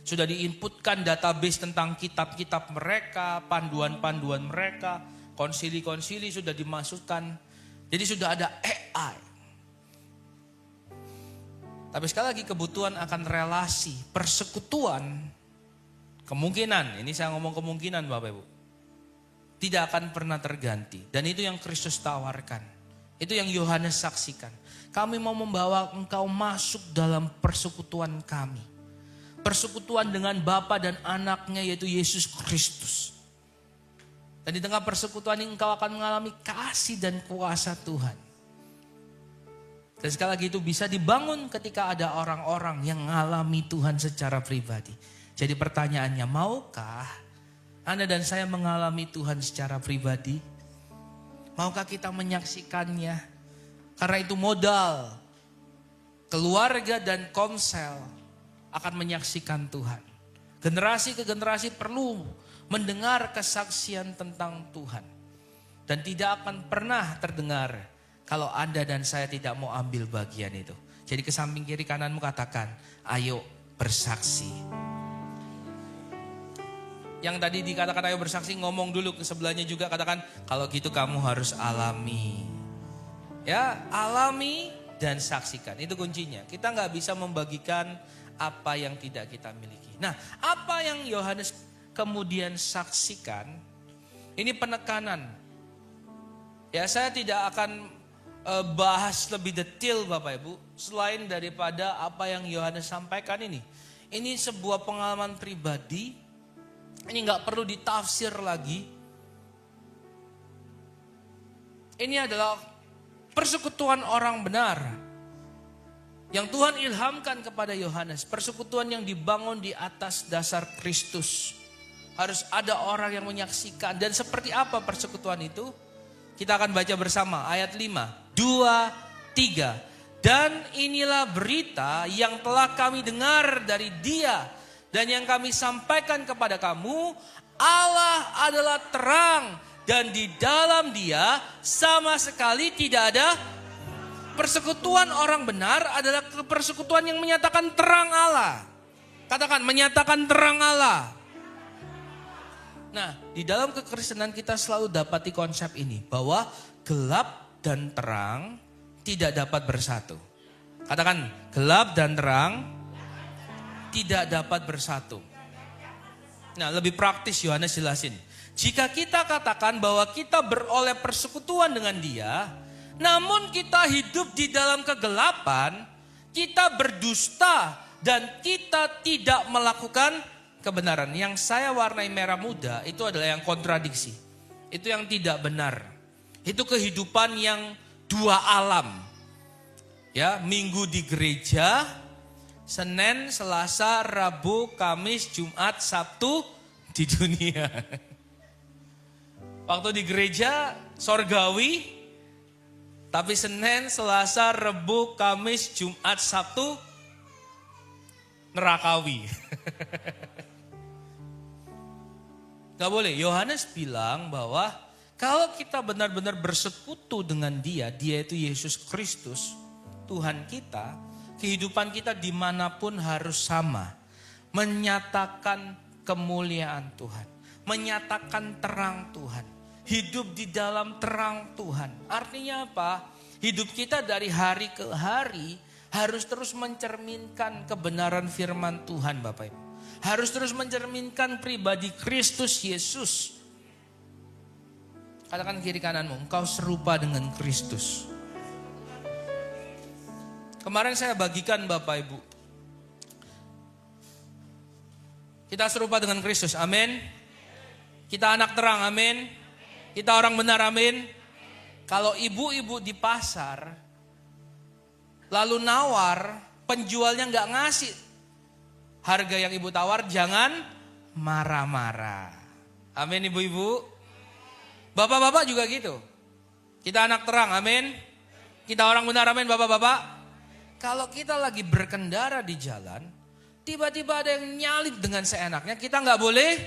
Sudah diinputkan database tentang kitab-kitab mereka, panduan-panduan mereka, konsili-konsili sudah dimasukkan. Jadi sudah ada AI. Tapi sekali lagi kebutuhan akan relasi, persekutuan, kemungkinan, ini saya ngomong kemungkinan Bapak Ibu, tidak akan pernah terganti. Dan itu yang Kristus tawarkan. Itu yang Yohanes saksikan. Kami mau membawa engkau masuk dalam persekutuan kami. Persekutuan dengan Bapa dan anaknya yaitu Yesus Kristus. Dan di tengah persekutuan ini engkau akan mengalami kasih dan kuasa Tuhan. Dan sekali lagi itu bisa dibangun ketika ada orang-orang yang mengalami Tuhan secara pribadi. Jadi pertanyaannya, maukah Anda dan saya mengalami Tuhan secara pribadi? Maukah kita menyaksikannya? Karena itu modal. Keluarga dan komsel akan menyaksikan Tuhan. Generasi ke generasi perlu mendengar kesaksian tentang Tuhan. Dan tidak akan pernah terdengar kalau Anda dan saya tidak mau ambil bagian itu. Jadi ke samping kiri kananmu katakan, ayo bersaksi. Yang tadi dikatakan ayo bersaksi, ngomong dulu ke sebelahnya juga, katakan kalau gitu kamu harus alami. Ya, alami dan saksikan. Itu kuncinya. Kita nggak bisa membagikan apa yang tidak kita miliki. Nah, apa yang Yohanes kemudian saksikan, ini penekanan. Ya, saya tidak akan bahas lebih detail Bapak Ibu, selain daripada apa yang Yohanes sampaikan ini. Ini sebuah pengalaman pribadi, ini nggak perlu ditafsir lagi. Ini adalah persekutuan orang benar yang Tuhan ilhamkan kepada Yohanes. Persekutuan yang dibangun di atas dasar Kristus. Harus ada orang yang menyaksikan. Dan seperti apa persekutuan itu? Kita akan baca bersama ayat 5, 2, 3. Dan inilah berita yang telah kami dengar dari Dia dan yang kami sampaikan kepada kamu. Allah adalah terang dan di dalam Dia sama sekali tidak ada persekutuan. Orang benar adalah persekutuan yang menyatakan terang Allah. Katakan, menyatakan terang Allah. Nah, di dalam kekristenan kita selalu dapati konsep ini, bahwa gelap dan terang tidak dapat bersatu. Katakan, gelap dan terang tidak dapat bersatu. Nah, lebih praktis Yohanes jelasin. Jika kita katakan bahwa kita beroleh persekutuan dengan Dia, namun kita hidup di dalam kegelapan, kita berdusta dan kita tidak melakukan kebenaran. Yang saya warnai merah muda itu adalah yang kontradiksi. Itu yang tidak benar. Itu kehidupan yang dua alam. Ya, Minggu di gereja, Senin, Selasa, Rabu, Kamis, Jumat, Sabtu di dunia. Waktu di gereja sorgawi, tapi Senin, Selasa, Rabu, Kamis, Jumat, Sabtu nerakawi. Gak boleh. Yohanes bilang bahwa kalau kita benar-benar bersekutu dengan Dia, Dia itu Yesus Kristus, Tuhan kita, kehidupan kita dimanapun harus sama. Menyatakan kemuliaan Tuhan. Menyatakan terang Tuhan. Hidup di dalam terang Tuhan. Artinya apa? Hidup kita dari hari ke hari harus terus mencerminkan kebenaran firman Tuhan Bapak Ibu. harus terus mencerminkan pribadi Kristus Yesus. Katakan kiri kananmu, engkau serupa dengan Kristus. Kemarin saya bagikan Bapak Ibu. Kita serupa dengan Kristus, amin. Kita anak terang, amin. Kita orang benar, amin. Kalau ibu-ibu di pasar, lalu nawar, penjualnya gak ngasih harga yang ibu tawar, jangan marah-marah. Amin ibu-ibu. Bapak-bapak juga gitu. Kita anak terang, amin. Kita orang benar, amin bapak-bapak. Kalau kita lagi berkendara di jalan, tiba-tiba ada yang nyalip dengan seenaknya, kita gak boleh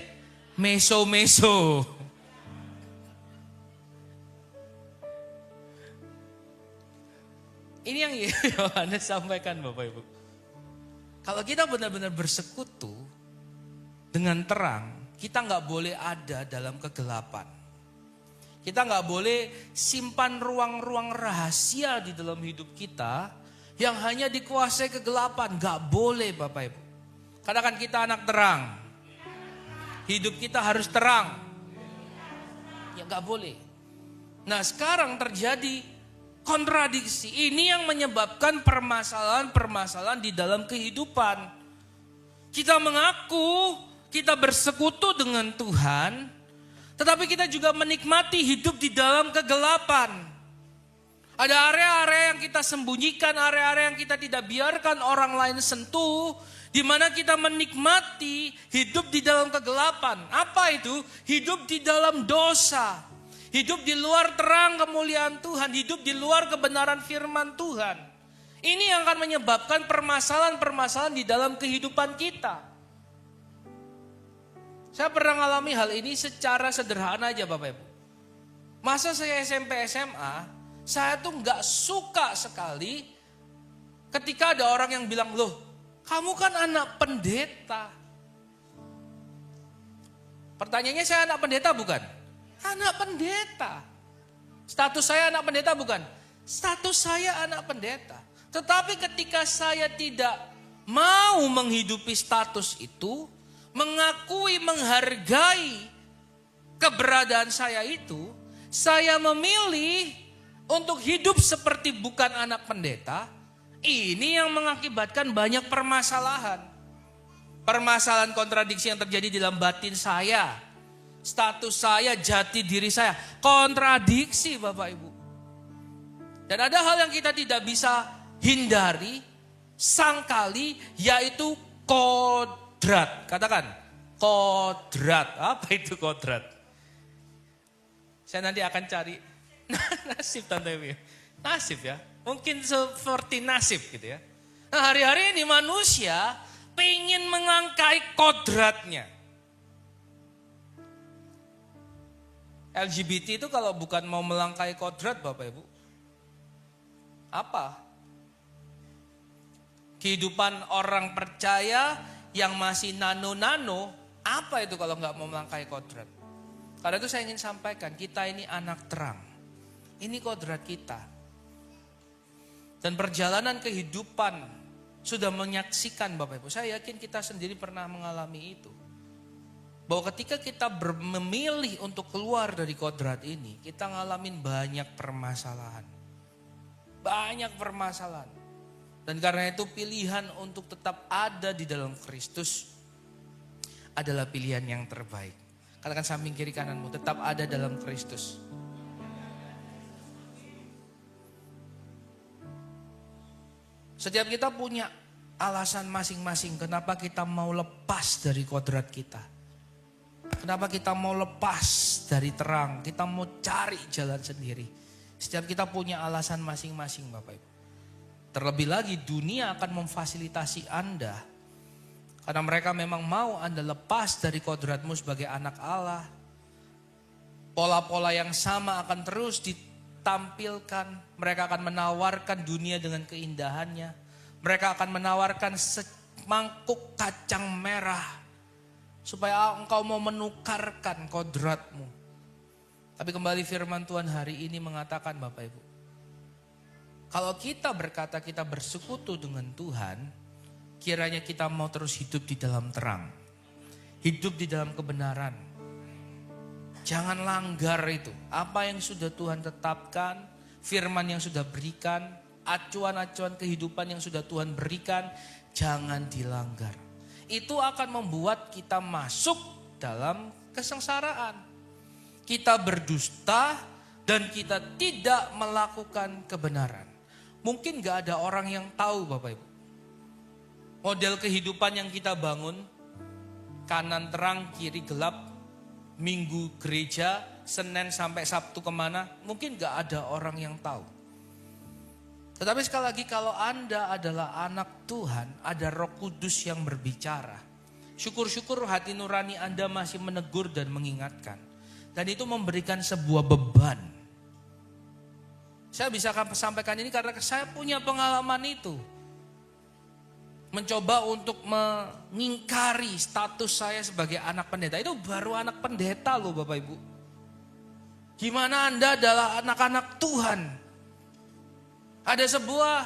meso-meso. Ini yang Yohanes sampaikan Bapak Ibu. Kalau kita benar-benar bersekutu dengan terang, kita gak boleh ada dalam kegelapan. Kita gak boleh simpan ruang-ruang rahasia di dalam hidup kita yang hanya dikuasai kegelapan. Gak boleh Bapak Ibu. Katakan kita anak terang. Hidup kita harus terang. Ya gak boleh. Nah sekarang terjadi kontradiksi. Ini yang menyebabkan permasalahan-permasalahan di dalam kehidupan. Kita mengaku kita bersekutu dengan Tuhan, tetapi kita juga menikmati hidup di dalam kegelapan. Ada area-area yang kita sembunyikan, area-area yang kita tidak biarkan orang lain sentuh, di mana kita menikmati hidup di dalam kegelapan. Apa itu? Hidup di dalam dosa. Hidup di luar terang kemuliaan Tuhan, hidup di luar kebenaran firman Tuhan. Ini yang akan menyebabkan permasalahan-permasalahan di dalam kehidupan kita. Saya pernah mengalami hal ini secara sederhana aja Bapak Ibu. Masa saya SMP SMA, saya tuh gak suka sekali ketika ada orang yang bilang, loh kamu kan anak pendeta. Pertanyaannya saya anak pendeta bukan? Anak pendeta. Status saya anak pendeta bukan? Status saya anak pendeta. Tetapi ketika saya tidak mau menghidupi status itu, mengakui, menghargai keberadaan saya itu, saya memilih untuk hidup seperti bukan anak pendeta. Ini yang mengakibatkan banyak permasalahan. Permasalahan kontradiksi yang terjadi dalam batin saya. Status saya, jati diri saya. Kontradiksi Bapak Ibu. Dan ada hal yang kita tidak bisa hindari, sangkali, yaitu kodrat. Katakan, kodrat. Apa itu kodrat? Saya nanti akan cari. Nasib Tante Ewi. Nasib ya. Mungkin seperti nasib gitu ya. Nah hari-hari ini manusia pengen mengangkai kodratnya. LGBT itu kalau bukan mau melangkai kodrat Bapak Ibu. Apa? Kehidupan orang percaya yang masih nano-nano. Apa itu kalau nggak mau melangkai kodrat? Karena itu saya ingin sampaikan, kita ini anak terang. Ini kodrat kita. Dan perjalanan kehidupan sudah menyaksikan Bapak Ibu. Saya yakin kita sendiri pernah mengalami itu. Bahwa ketika kita memilih untuk keluar dari kodrat ini, kita ngalamin banyak permasalahan. Banyak permasalahan. Dan karena itu pilihan untuk tetap ada di dalam Kristus adalah pilihan yang terbaik. Katakan samping kiri kananmu, tetap ada dalam Kristus. Setiap kita punya alasan masing-masing kenapa kita mau lepas dari kodrat kita. Kenapa kita mau lepas dari terang, kita mau cari jalan sendiri. Setiap kita punya alasan masing-masing Bapak Ibu. Terlebih lagi dunia akan memfasilitasi Anda. Karena mereka memang mau Anda lepas dari kodratmu sebagai anak Allah. Pola-pola yang sama akan terus ditampilkan. Mereka akan menawarkan dunia dengan keindahannya. Mereka akan menawarkan semangkuk kacang merah. Supaya engkau mau menukarkan kodratmu. Tapi kembali firman Tuhan hari ini mengatakan Bapak Ibu. Kalau kita berkata kita bersekutu dengan Tuhan, kiranya kita mau terus hidup di dalam terang. Hidup di dalam kebenaran. Jangan langgar itu. Apa yang sudah Tuhan tetapkan, firman yang sudah berikan, acuan-acuan kehidupan yang sudah Tuhan berikan, jangan dilanggar. Itu akan membuat kita masuk dalam kesengsaraan. Kita berdusta dan kita tidak melakukan kebenaran. Mungkin gak ada orang yang tahu Bapak Ibu. Model kehidupan yang kita bangun, kanan terang, kiri gelap, Minggu gereja, Senin sampai Sabtu kemana, mungkin gak ada orang yang tahu. Tetapi sekali lagi kalau Anda adalah anak Tuhan, ada Roh Kudus yang berbicara. Syukur-syukur hati nurani Anda masih menegur dan mengingatkan. Dan itu memberikan sebuah beban. Saya bisa sampaikan ini karena saya punya pengalaman itu. Mencoba untuk mengingkari status saya sebagai anak pendeta. Itu baru anak pendeta loh Bapak Ibu. Gimana Anda adalah anak-anak Tuhan. Ada sebuah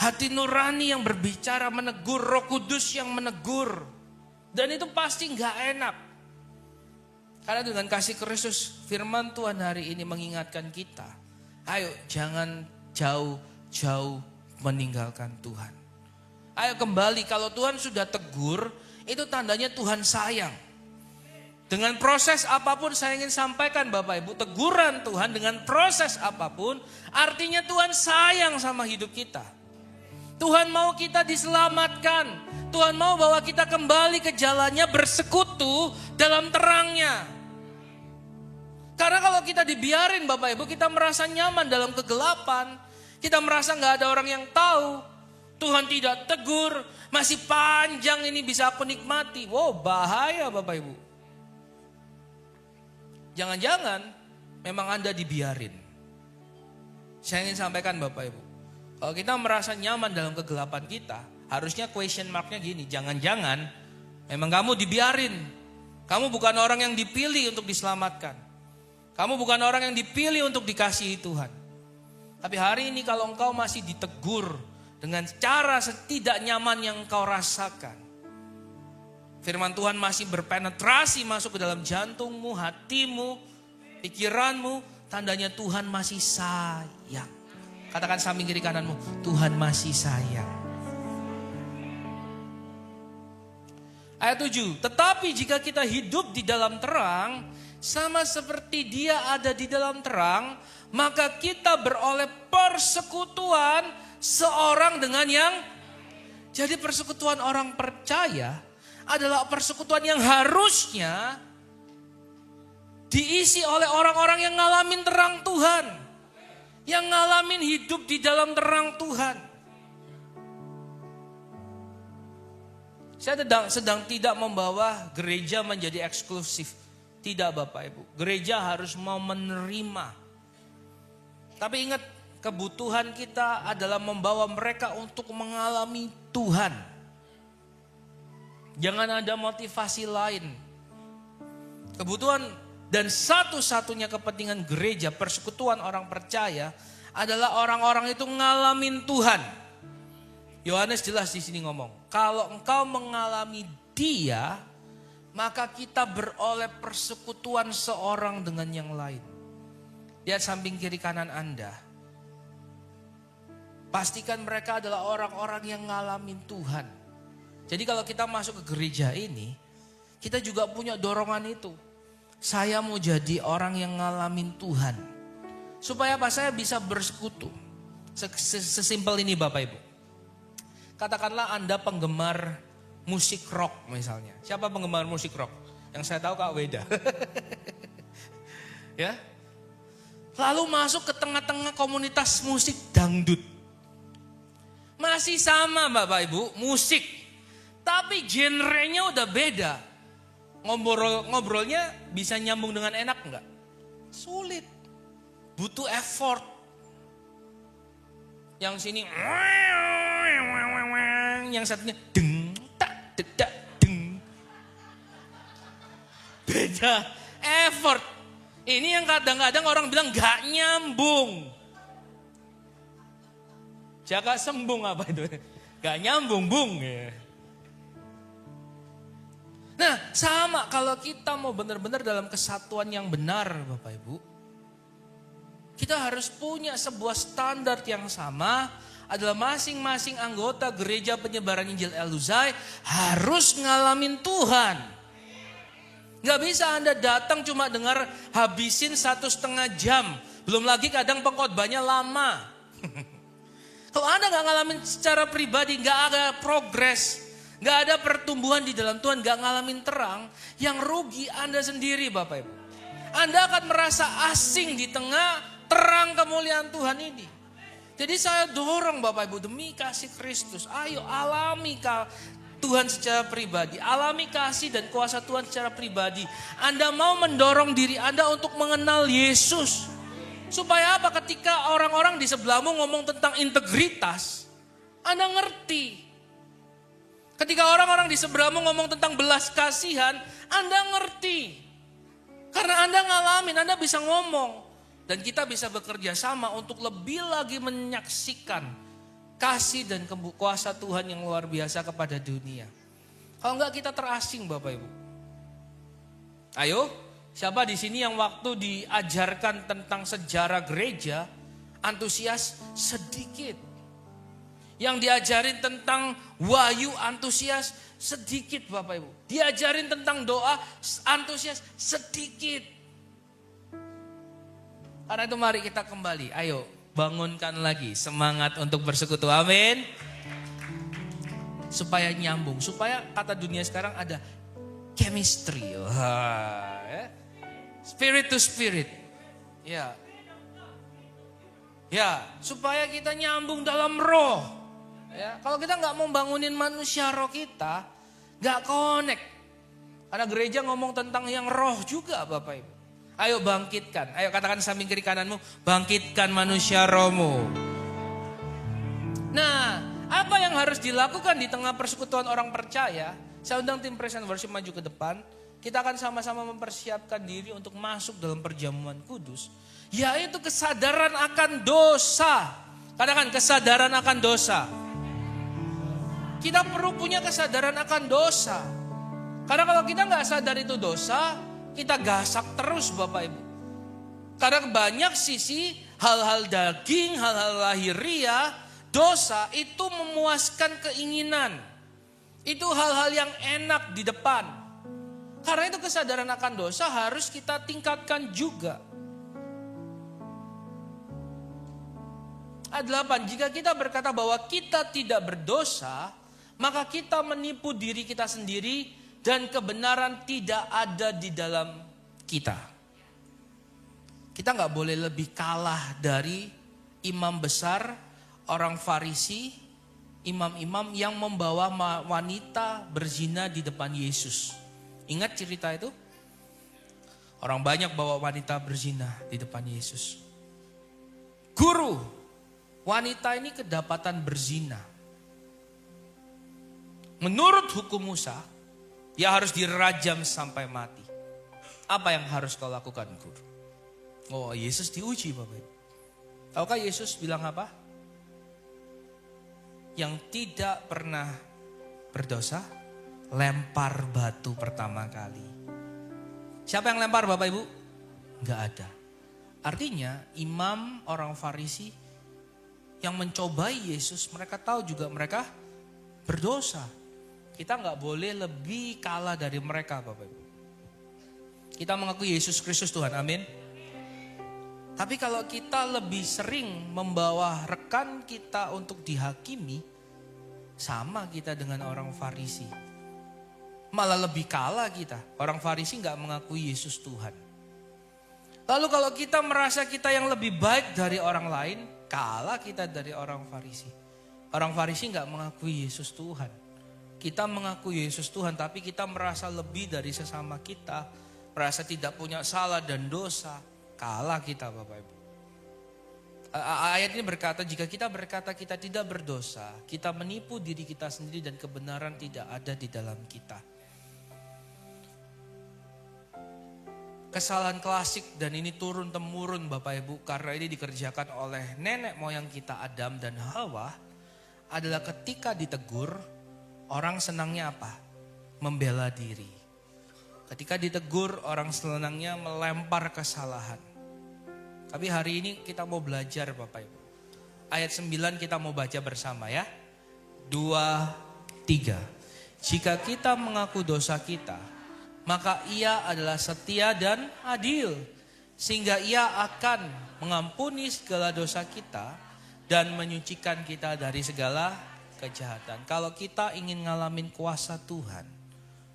hati nurani yang berbicara, menegur, Roh Kudus yang menegur. Dan itu pasti gak enak. Karena dengan kasih Kristus, firman Tuhan hari ini mengingatkan kita. Ayo jangan jauh-jauh meninggalkan Tuhan. Ayo kembali, kalau Tuhan sudah tegur, itu tandanya Tuhan sayang. Dengan proses apapun saya ingin sampaikan Bapak Ibu, teguran Tuhan dengan proses apapun, artinya Tuhan sayang sama hidup kita. Tuhan mau kita diselamatkan. Tuhan mau bahwa kita kembali ke jalannya, bersekutu dalam terangnya. Karena kalau kita dibiarin Bapak Ibu, kita merasa nyaman dalam kegelapan. Kita merasa gak ada orang yang tahu. Tuhan tidak tegur, masih panjang ini bisa aku nikmati. Wow, bahaya Bapak Ibu. Jangan-jangan memang Anda dibiarin. Saya ingin sampaikan Bapak Ibu. Kalau kita merasa nyaman dalam kegelapan kita, harusnya question marknya gini. Jangan-jangan memang kamu dibiarin. Kamu bukan orang yang dipilih untuk diselamatkan. Kamu bukan orang yang dipilih untuk dikasihi Tuhan. Tapi hari ini kalau engkau masih ditegur dengan cara setidak nyaman yang engkau rasakan. Firman Tuhan masih berpenetrasi masuk ke dalam jantungmu, hatimu, pikiranmu. Tandanya Tuhan masih sayang. Katakan samping kiri kananmu, Tuhan masih sayang. Ayat 7, tetapi jika kita hidup di dalam terang, sama seperti Dia ada di dalam terang, maka kita beroleh persekutuan seorang dengan yang. Jadi persekutuan orang percaya adalah persekutuan yang harusnya diisi oleh orang-orang yang ngalamin terang Tuhan. Yang ngalamin hidup di dalam terang Tuhan. Saya sedang tidak membawa gereja menjadi eksklusif. Tidak Bapak Ibu. Gereja harus mau menerima. Tapi ingat, kebutuhan kita adalah membawa mereka untuk mengalami Tuhan. Jangan ada motivasi lain. Kebutuhan dan satu-satunya kepentingan gereja, persekutuan orang percaya adalah orang-orang itu ngalamin Tuhan. Yohanes jelas di sini ngomong, kalau engkau mengalami Dia, maka kita beroleh persekutuan seorang dengan yang lain. Lihat samping kiri kanan Anda. Pastikan mereka adalah orang-orang yang ngalamin Tuhan. Jadi kalau kita masuk ke gereja ini, kita juga punya dorongan itu. Saya mau jadi orang yang ngalamin Tuhan. Supaya apa? Saya bisa bersekutu. Sesimpel ini Bapak Ibu. Katakanlah Anda penggemar musik rock misalnya. Siapa penggemar musik rock? Yang saya tahu Kak Weda. Ya. Lalu masuk ke tengah-tengah komunitas musik dangdut. Masih sama Bapak Ibu, musik. Tapi genrenya udah beda. Ngobrolnya bisa nyambung dengan enak enggak? Sulit. Butuh effort. Yang sini yang satunya deng tak dedak deng. Beda effort. Ini yang kadang-kadang orang bilang enggak nyambung. Jaga sembung apa itu? Gak nyambung, Bung. Nah, sama kalau kita mau benar-benar dalam kesatuan yang benar, Bapak Ibu. Kita harus punya sebuah standar yang sama, adalah masing-masing anggota gereja penyebaran Injil El-Luzai harus ngalamin Tuhan. Gak bisa Anda datang cuma dengar habisin 1,5 jam. Belum lagi kadang pengkhotbahnya lama. Kalau Anda gak ngalamin secara pribadi, gak ada progres. Gak ada pertumbuhan di dalam Tuhan, gak ngalamin terang. Yang rugi Anda sendiri Bapak Ibu. Anda akan merasa asing di tengah terang kemuliaan Tuhan ini. Jadi saya dorong Bapak Ibu demi kasih Kristus. Ayo alami Tuhan secara pribadi. Alami kasih dan kuasa Tuhan secara pribadi. Anda mau mendorong diri Anda untuk mengenal Yesus. Supaya apa? Ketika orang-orang di sebelahmu ngomong tentang integritas, Anda ngerti. Ketika orang-orang di sebelahmu ngomong tentang belas kasihan, Anda ngerti. Karena Anda ngalamin, Anda bisa ngomong. Dan kita bisa bekerja sama untuk lebih lagi menyaksikan kasih dan kuasa Tuhan yang luar biasa kepada dunia. Kalau enggak kita terasing Bapak Ibu. Ayo, siapa di sini yang waktu diajarkan tentang sejarah gereja, antusias sedikit. Yang diajarin tentang wahyu antusias sedikit Bapak Ibu. Diajarin tentang doa antusias sedikit. Karena itu mari kita kembali. Ayo bangunkan lagi semangat untuk bersekutu. Amin. Supaya nyambung. Supaya kata dunia sekarang ada chemistry. Spirit to spirit. Ya. Ya, supaya kita nyambung dalam roh. Ya, kalau kita nggak mau bangunin manusia roh kita, nggak connect. Karena gereja ngomong tentang yang roh juga Bapak Ibu. Ayo bangkitkan, ayo katakan samping kiri kananmu, bangkitkan manusia rohmu. Nah, apa yang harus dilakukan di tengah persekutuan orang percaya? Saya undang tim Praise and Worship maju ke depan. Kita akan sama-sama mempersiapkan diri untuk masuk dalam perjamuan kudus. Yaitu kesadaran akan dosa. Katakan kesadaran akan dosa. Kita perlu punya kesadaran akan dosa. Karena kalau kita nggak sadar itu dosa, kita gasak terus Bapak Ibu. Karena banyak sisi hal-hal daging, hal-hal lahiriah, dosa itu memuaskan keinginan. Itu hal-hal yang enak di depan. Karena itu kesadaran akan dosa harus kita tingkatkan juga. Ayat 8, jika kita berkata bahwa kita tidak berdosa, maka kita menipu diri kita sendiri dan kebenaran tidak ada di dalam kita. Kita nggak boleh lebih kalah dari imam besar, orang Farisi, imam-imam yang membawa wanita berzina di depan Yesus. Ingat cerita itu? Orang banyak bawa wanita berzina di depan Yesus. Guru, wanita ini kedapatan berzina. Menurut hukum Musa, dia harus dirajam sampai mati. Apa yang harus kau lakukan, Guru? Oh, Yesus diuji, Bapak Ibu. Tahukah Yesus bilang apa? Yang tidak pernah berdosa, lempar batu pertama kali. Siapa yang lempar Bapak Ibu? Enggak ada. Artinya imam orang Farisi yang mencobai Yesus, mereka tahu juga mereka berdosa. Kita nggak boleh lebih kalah dari mereka Bapak Ibu. Kita mengakui Yesus Kristus Tuhan, amin. Tapi kalau kita lebih sering membawa rekan kita untuk dihakimi, sama kita dengan orang Farisi. Malah lebih kalah kita. Orang Farisi nggak mengakui Yesus Tuhan. Lalu kalau kita merasa kita yang lebih baik dari orang lain, kalah kita dari orang Farisi. Orang Farisi nggak mengakui Yesus Tuhan. Kita mengakui Yesus Tuhan, tapi kita merasa lebih dari sesama kita, merasa tidak punya salah dan dosa, kalah kita Bapak Ibu. Ayat ini berkata, jika kita berkata kita tidak berdosa, kita menipu diri kita sendiri dan kebenaran tidak ada di dalam kita. Kesalahan klasik dan ini turun temurun Bapak Ibu, karena ini dikerjakan oleh nenek moyang kita Adam dan Hawa adalah ketika ditegur, orang senangnya apa? Membela diri. Ketika ditegur, orang senangnya melempar kesalahan. Tapi hari ini kita mau belajar Bapak Ibu. Ayat 9 kita mau baca bersama ya. 2, 3. Jika kita mengaku dosa kita, maka ia adalah setia dan adil. Sehingga ia akan mengampuni segala dosa kita dan menyucikan kita dari segala kejahatan. Kalau kita ingin ngalamin kuasa Tuhan,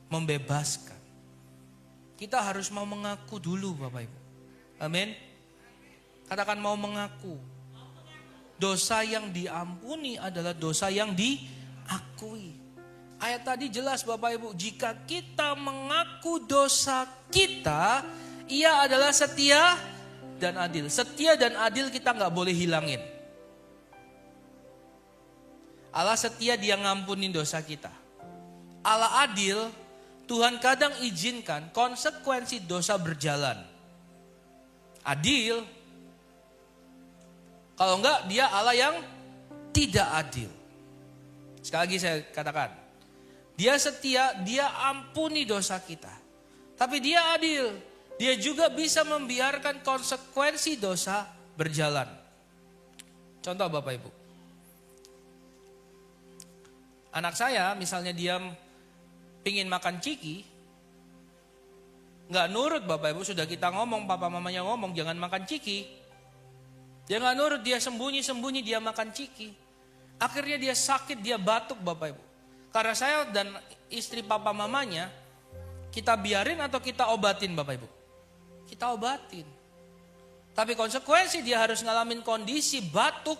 membebaskan, kita harus mau mengaku dulu Bapak Ibu. Amin. Katakan mau mengaku. Dosa yang diampuni adalah dosa yang diakui. Ayat tadi jelas Bapak Ibu, jika kita mengaku dosa kita, ia adalah setia dan adil. Setia dan adil kita gak boleh hilangin. Allah setia, dia ngampunin dosa kita. Allah adil, Tuhan kadang izinkan konsekuensi dosa berjalan. Adil, kalau enggak dia Allah yang tidak adil. Sekali lagi saya katakan, dia setia, dia ampuni dosa kita. Tapi dia adil, dia juga bisa membiarkan konsekuensi dosa berjalan. Contoh Bapak Ibu. Anak saya misalnya dia pingin makan ciki, nggak nurut Bapak Ibu, sudah kita ngomong, papa mamanya ngomong jangan makan ciki. Dia nggak nurut, dia sembunyi-sembunyi dia makan ciki. Akhirnya dia sakit, dia batuk Bapak Ibu. Karena saya dan istri papa mamanya, kita biarin atau kita obatin Bapak Ibu? Kita obatin. Tapi konsekuensi dia harus ngalamin kondisi batuk,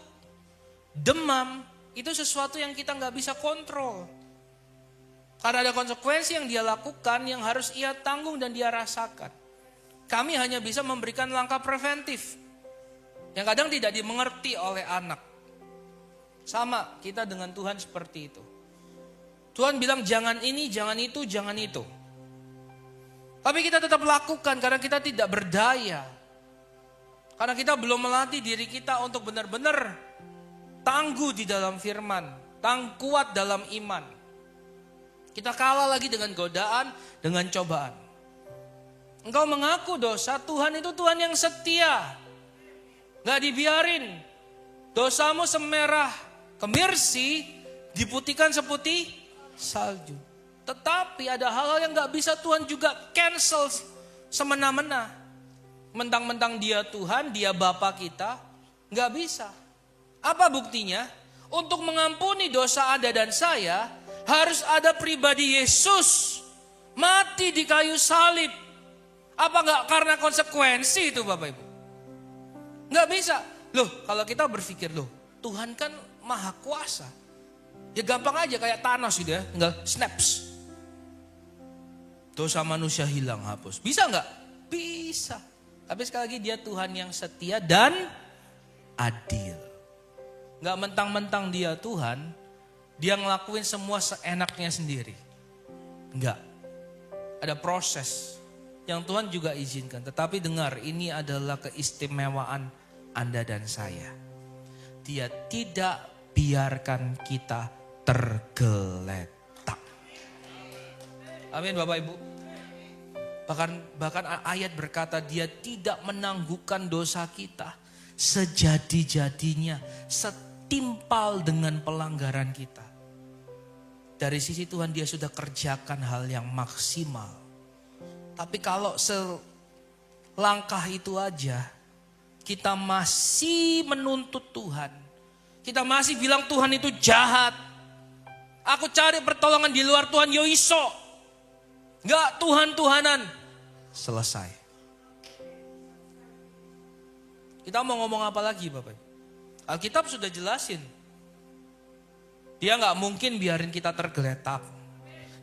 demam, itu sesuatu yang kita nggak bisa kontrol. Karena ada konsekuensi yang dia lakukan yang harus ia tanggung dan dia rasakan. Kami hanya bisa memberikan langkah preventif yang kadang tidak dimengerti oleh anak. Sama kita dengan Tuhan seperti itu. Tuhan bilang jangan ini, jangan itu, jangan itu. Tapi kita tetap lakukan karena kita tidak berdaya. Karena kita belum melatih diri kita untuk benar-benar tangguh di dalam firman, kuat dalam iman. Kita kalah lagi dengan godaan, dengan cobaan. Engkau mengaku dosa, Tuhan itu Tuhan yang setia. Gak dibiarin. Dosamu semerah kemirsi, diputihkan seputih salju. Tetapi ada hal-hal yang gak bisa Tuhan juga cancel semena-mena. Mentang-mentang dia Tuhan, dia Bapa kita, gak bisa. Apa buktinya? Untuk mengampuni dosa Anda dan saya, harus ada pribadi Yesus mati di kayu salib. Apa gak karena konsekuensi itu Bapak Ibu? Gak bisa. Loh kalau kita berpikir loh Tuhan kan maha kuasa. Ya gampang aja kayak Thanos gitu ya. Tinggal snaps. Dosa manusia hilang, hapus. Bisa gak? Bisa. Tapi sekali lagi dia Tuhan yang setia dan adil. Gak mentang-mentang dia Tuhan, dia ngelakuin semua seenaknya sendiri. Enggak. Ada proses yang Tuhan juga izinkan. Tetapi dengar, ini adalah keistimewaan Anda dan saya. Dia tidak biarkan kita tergeletak. Amin Bapak Ibu. Bahkan ayat berkata dia tidak menangguhkan dosa kita sejadi-jadinya, setimpal dengan pelanggaran kita. Dari sisi Tuhan dia sudah kerjakan hal yang maksimal. Tapi kalau selangkah itu aja, kita masih menuntut Tuhan. Kita masih bilang Tuhan itu jahat. Aku cari pertolongan di luar Tuhan, yo iso. Enggak Tuhan-Tuhanan. Selesai. Kita mau ngomong apa lagi Bapak? Alkitab sudah jelasin. Dia gak mungkin biarin kita tergeletak.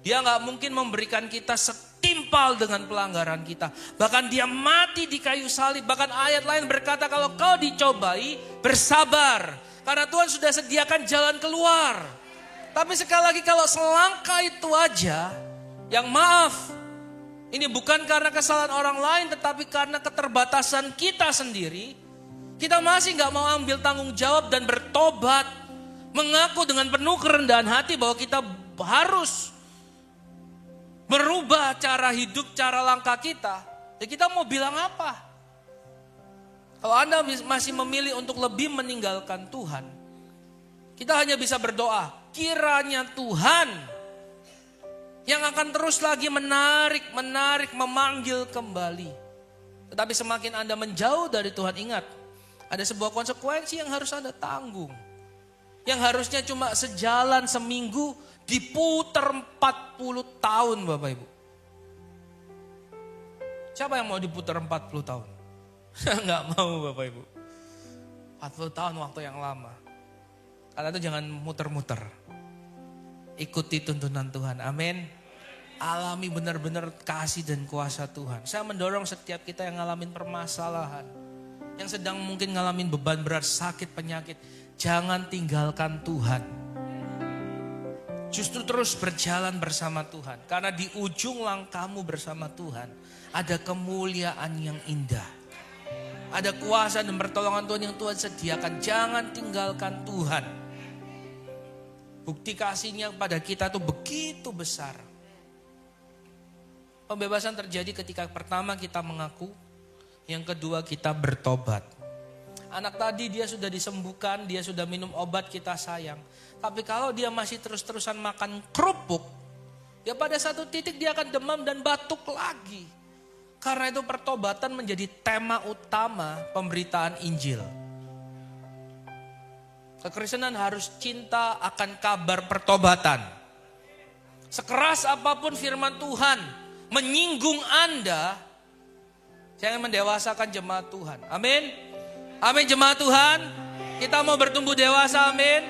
Dia gak mungkin memberikan kita setimpal dengan pelanggaran kita. Bahkan dia mati di kayu salib. Bahkan ayat lain berkata kalau kau dicobai bersabar. Karena Tuhan sudah sediakan jalan keluar. Tapi sekali lagi kalau selangkah itu aja. Yang maaf. Ini bukan karena kesalahan orang lain. Tetapi karena keterbatasan kita sendiri. Kita masih gak mau ambil tanggung jawab dan bertobat. mengaku dengan penuh kerendahan hati bahwa kita harus merubah cara hidup, cara langkah kita, ya kita mau bilang apa? Kalau Anda masih memilih untuk lebih meninggalkan Tuhan, kita hanya bisa berdoa, kiranya Tuhan yang akan terus lagi menarik, memanggil kembali. Tetapi semakin Anda menjauh dari Tuhan, ingat, ada sebuah konsekuensi yang harus Anda tanggung. Yang harusnya cuma sejalan seminggu, diputar 40 tahun Bapak Ibu. Siapa yang mau diputar 40 tahun? Nggak mau Bapak Ibu. 40 tahun waktu yang lama. Karena itu jangan muter-muter. Ikuti tuntunan Tuhan, amin. Alami benar-benar kasih dan kuasa Tuhan. Saya mendorong setiap kita yang ngalamin permasalahan, yang sedang mungkin ngalamin beban berat, sakit, penyakit, jangan tinggalkan Tuhan. Justru terus berjalan bersama Tuhan. Karena di ujung langkahmu bersama Tuhan, ada kemuliaan yang indah. Ada kuasa dan pertolongan Tuhan yang Tuhan sediakan. Jangan tinggalkan Tuhan. Bukti kasihnya pada kita itu begitu besar. Pembebasan terjadi ketika pertama kita mengaku, yang kedua kita bertobat. Anak tadi dia sudah disembuhkan, dia sudah minum obat, kita sayang. Tapi kalau dia masih terus-terusan makan kerupuk, ya pada satu titik dia akan demam dan batuk lagi. Karena itu pertobatan menjadi tema utama pemberitaan Injil. Kekristenan harus cinta akan kabar pertobatan. Sekeras apapun firman Tuhan menyinggung Anda, jangan mendewasakan jemaat Tuhan. Amin. Amin jemaat Tuhan. Kita mau bertumbuh dewasa, amin.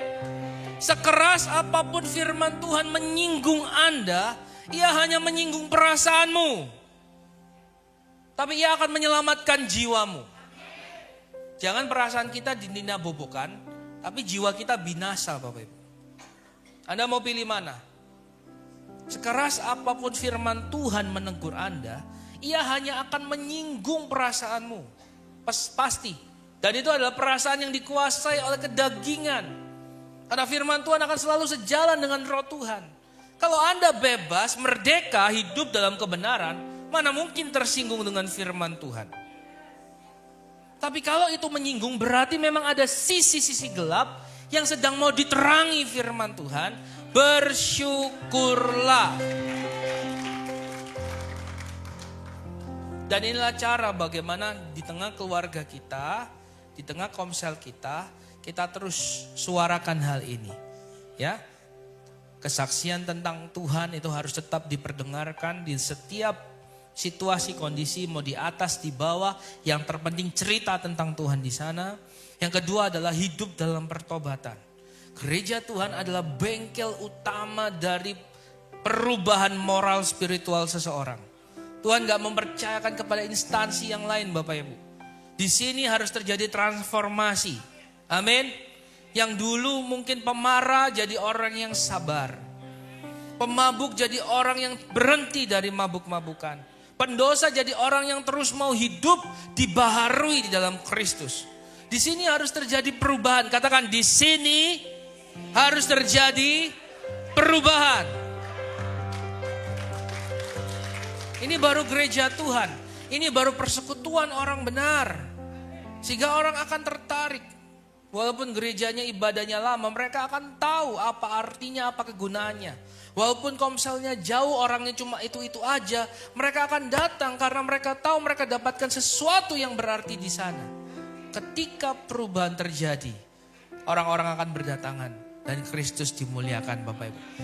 Sekeras apapun firman Tuhan menyinggung Anda, ia hanya menyinggung perasaanmu. Tapi ia akan menyelamatkan jiwamu. Jangan perasaan kita dinabobokan, tapi jiwa kita binasa Bapak Ibu. Anda mau pilih mana? Sekeras apapun firman Tuhan menegur Anda, ia hanya akan menyinggung perasaanmu. Pasti. Dan itu adalah perasaan yang dikuasai oleh kedagingan. Karena firman Tuhan akan selalu sejalan dengan roh Tuhan. Kalau Anda bebas, merdeka, hidup dalam kebenaran, mana mungkin tersinggung dengan firman Tuhan. Tapi kalau itu menyinggung, berarti memang ada sisi-sisi gelap yang sedang mau diterangi firman Tuhan. Bersyukurlah. Dan inilah cara bagaimana di tengah keluarga kita, di tengah komsel kita terus suarakan hal ini. Ya, kesaksian tentang Tuhan itu harus tetap diperdengarkan di setiap situasi kondisi, mau di atas di bawah. Yang terpenting cerita tentang Tuhan di sana. Yang kedua adalah hidup dalam pertobatan. Gereja Tuhan adalah bengkel utama dari perubahan moral spiritual seseorang. Tuhan gak mempercayakan kepada instansi yang lain Bapak Ibu. Di sini harus terjadi transformasi. Amin. Yang dulu mungkin pemarah jadi orang yang sabar. Pemabuk jadi orang yang berhenti dari mabuk-mabukan. Pendosa jadi orang yang terus mau hidup dibaharui di dalam Kristus. Di sini harus terjadi perubahan. Katakan di sini harus terjadi perubahan. Ini baru gereja Tuhan. Ini baru persekutuan orang benar. Sehingga orang akan tertarik. Walaupun gerejanya ibadahnya lama, mereka akan tahu apa artinya, apa kegunaannya. Walaupun komselnya jauh, orangnya cuma itu-itu aja, mereka akan datang karena mereka tahu mereka dapatkan sesuatu yang berarti di sana. Ketika perubahan terjadi, orang-orang akan berdatangan dan Kristus dimuliakan Bapak Ibu.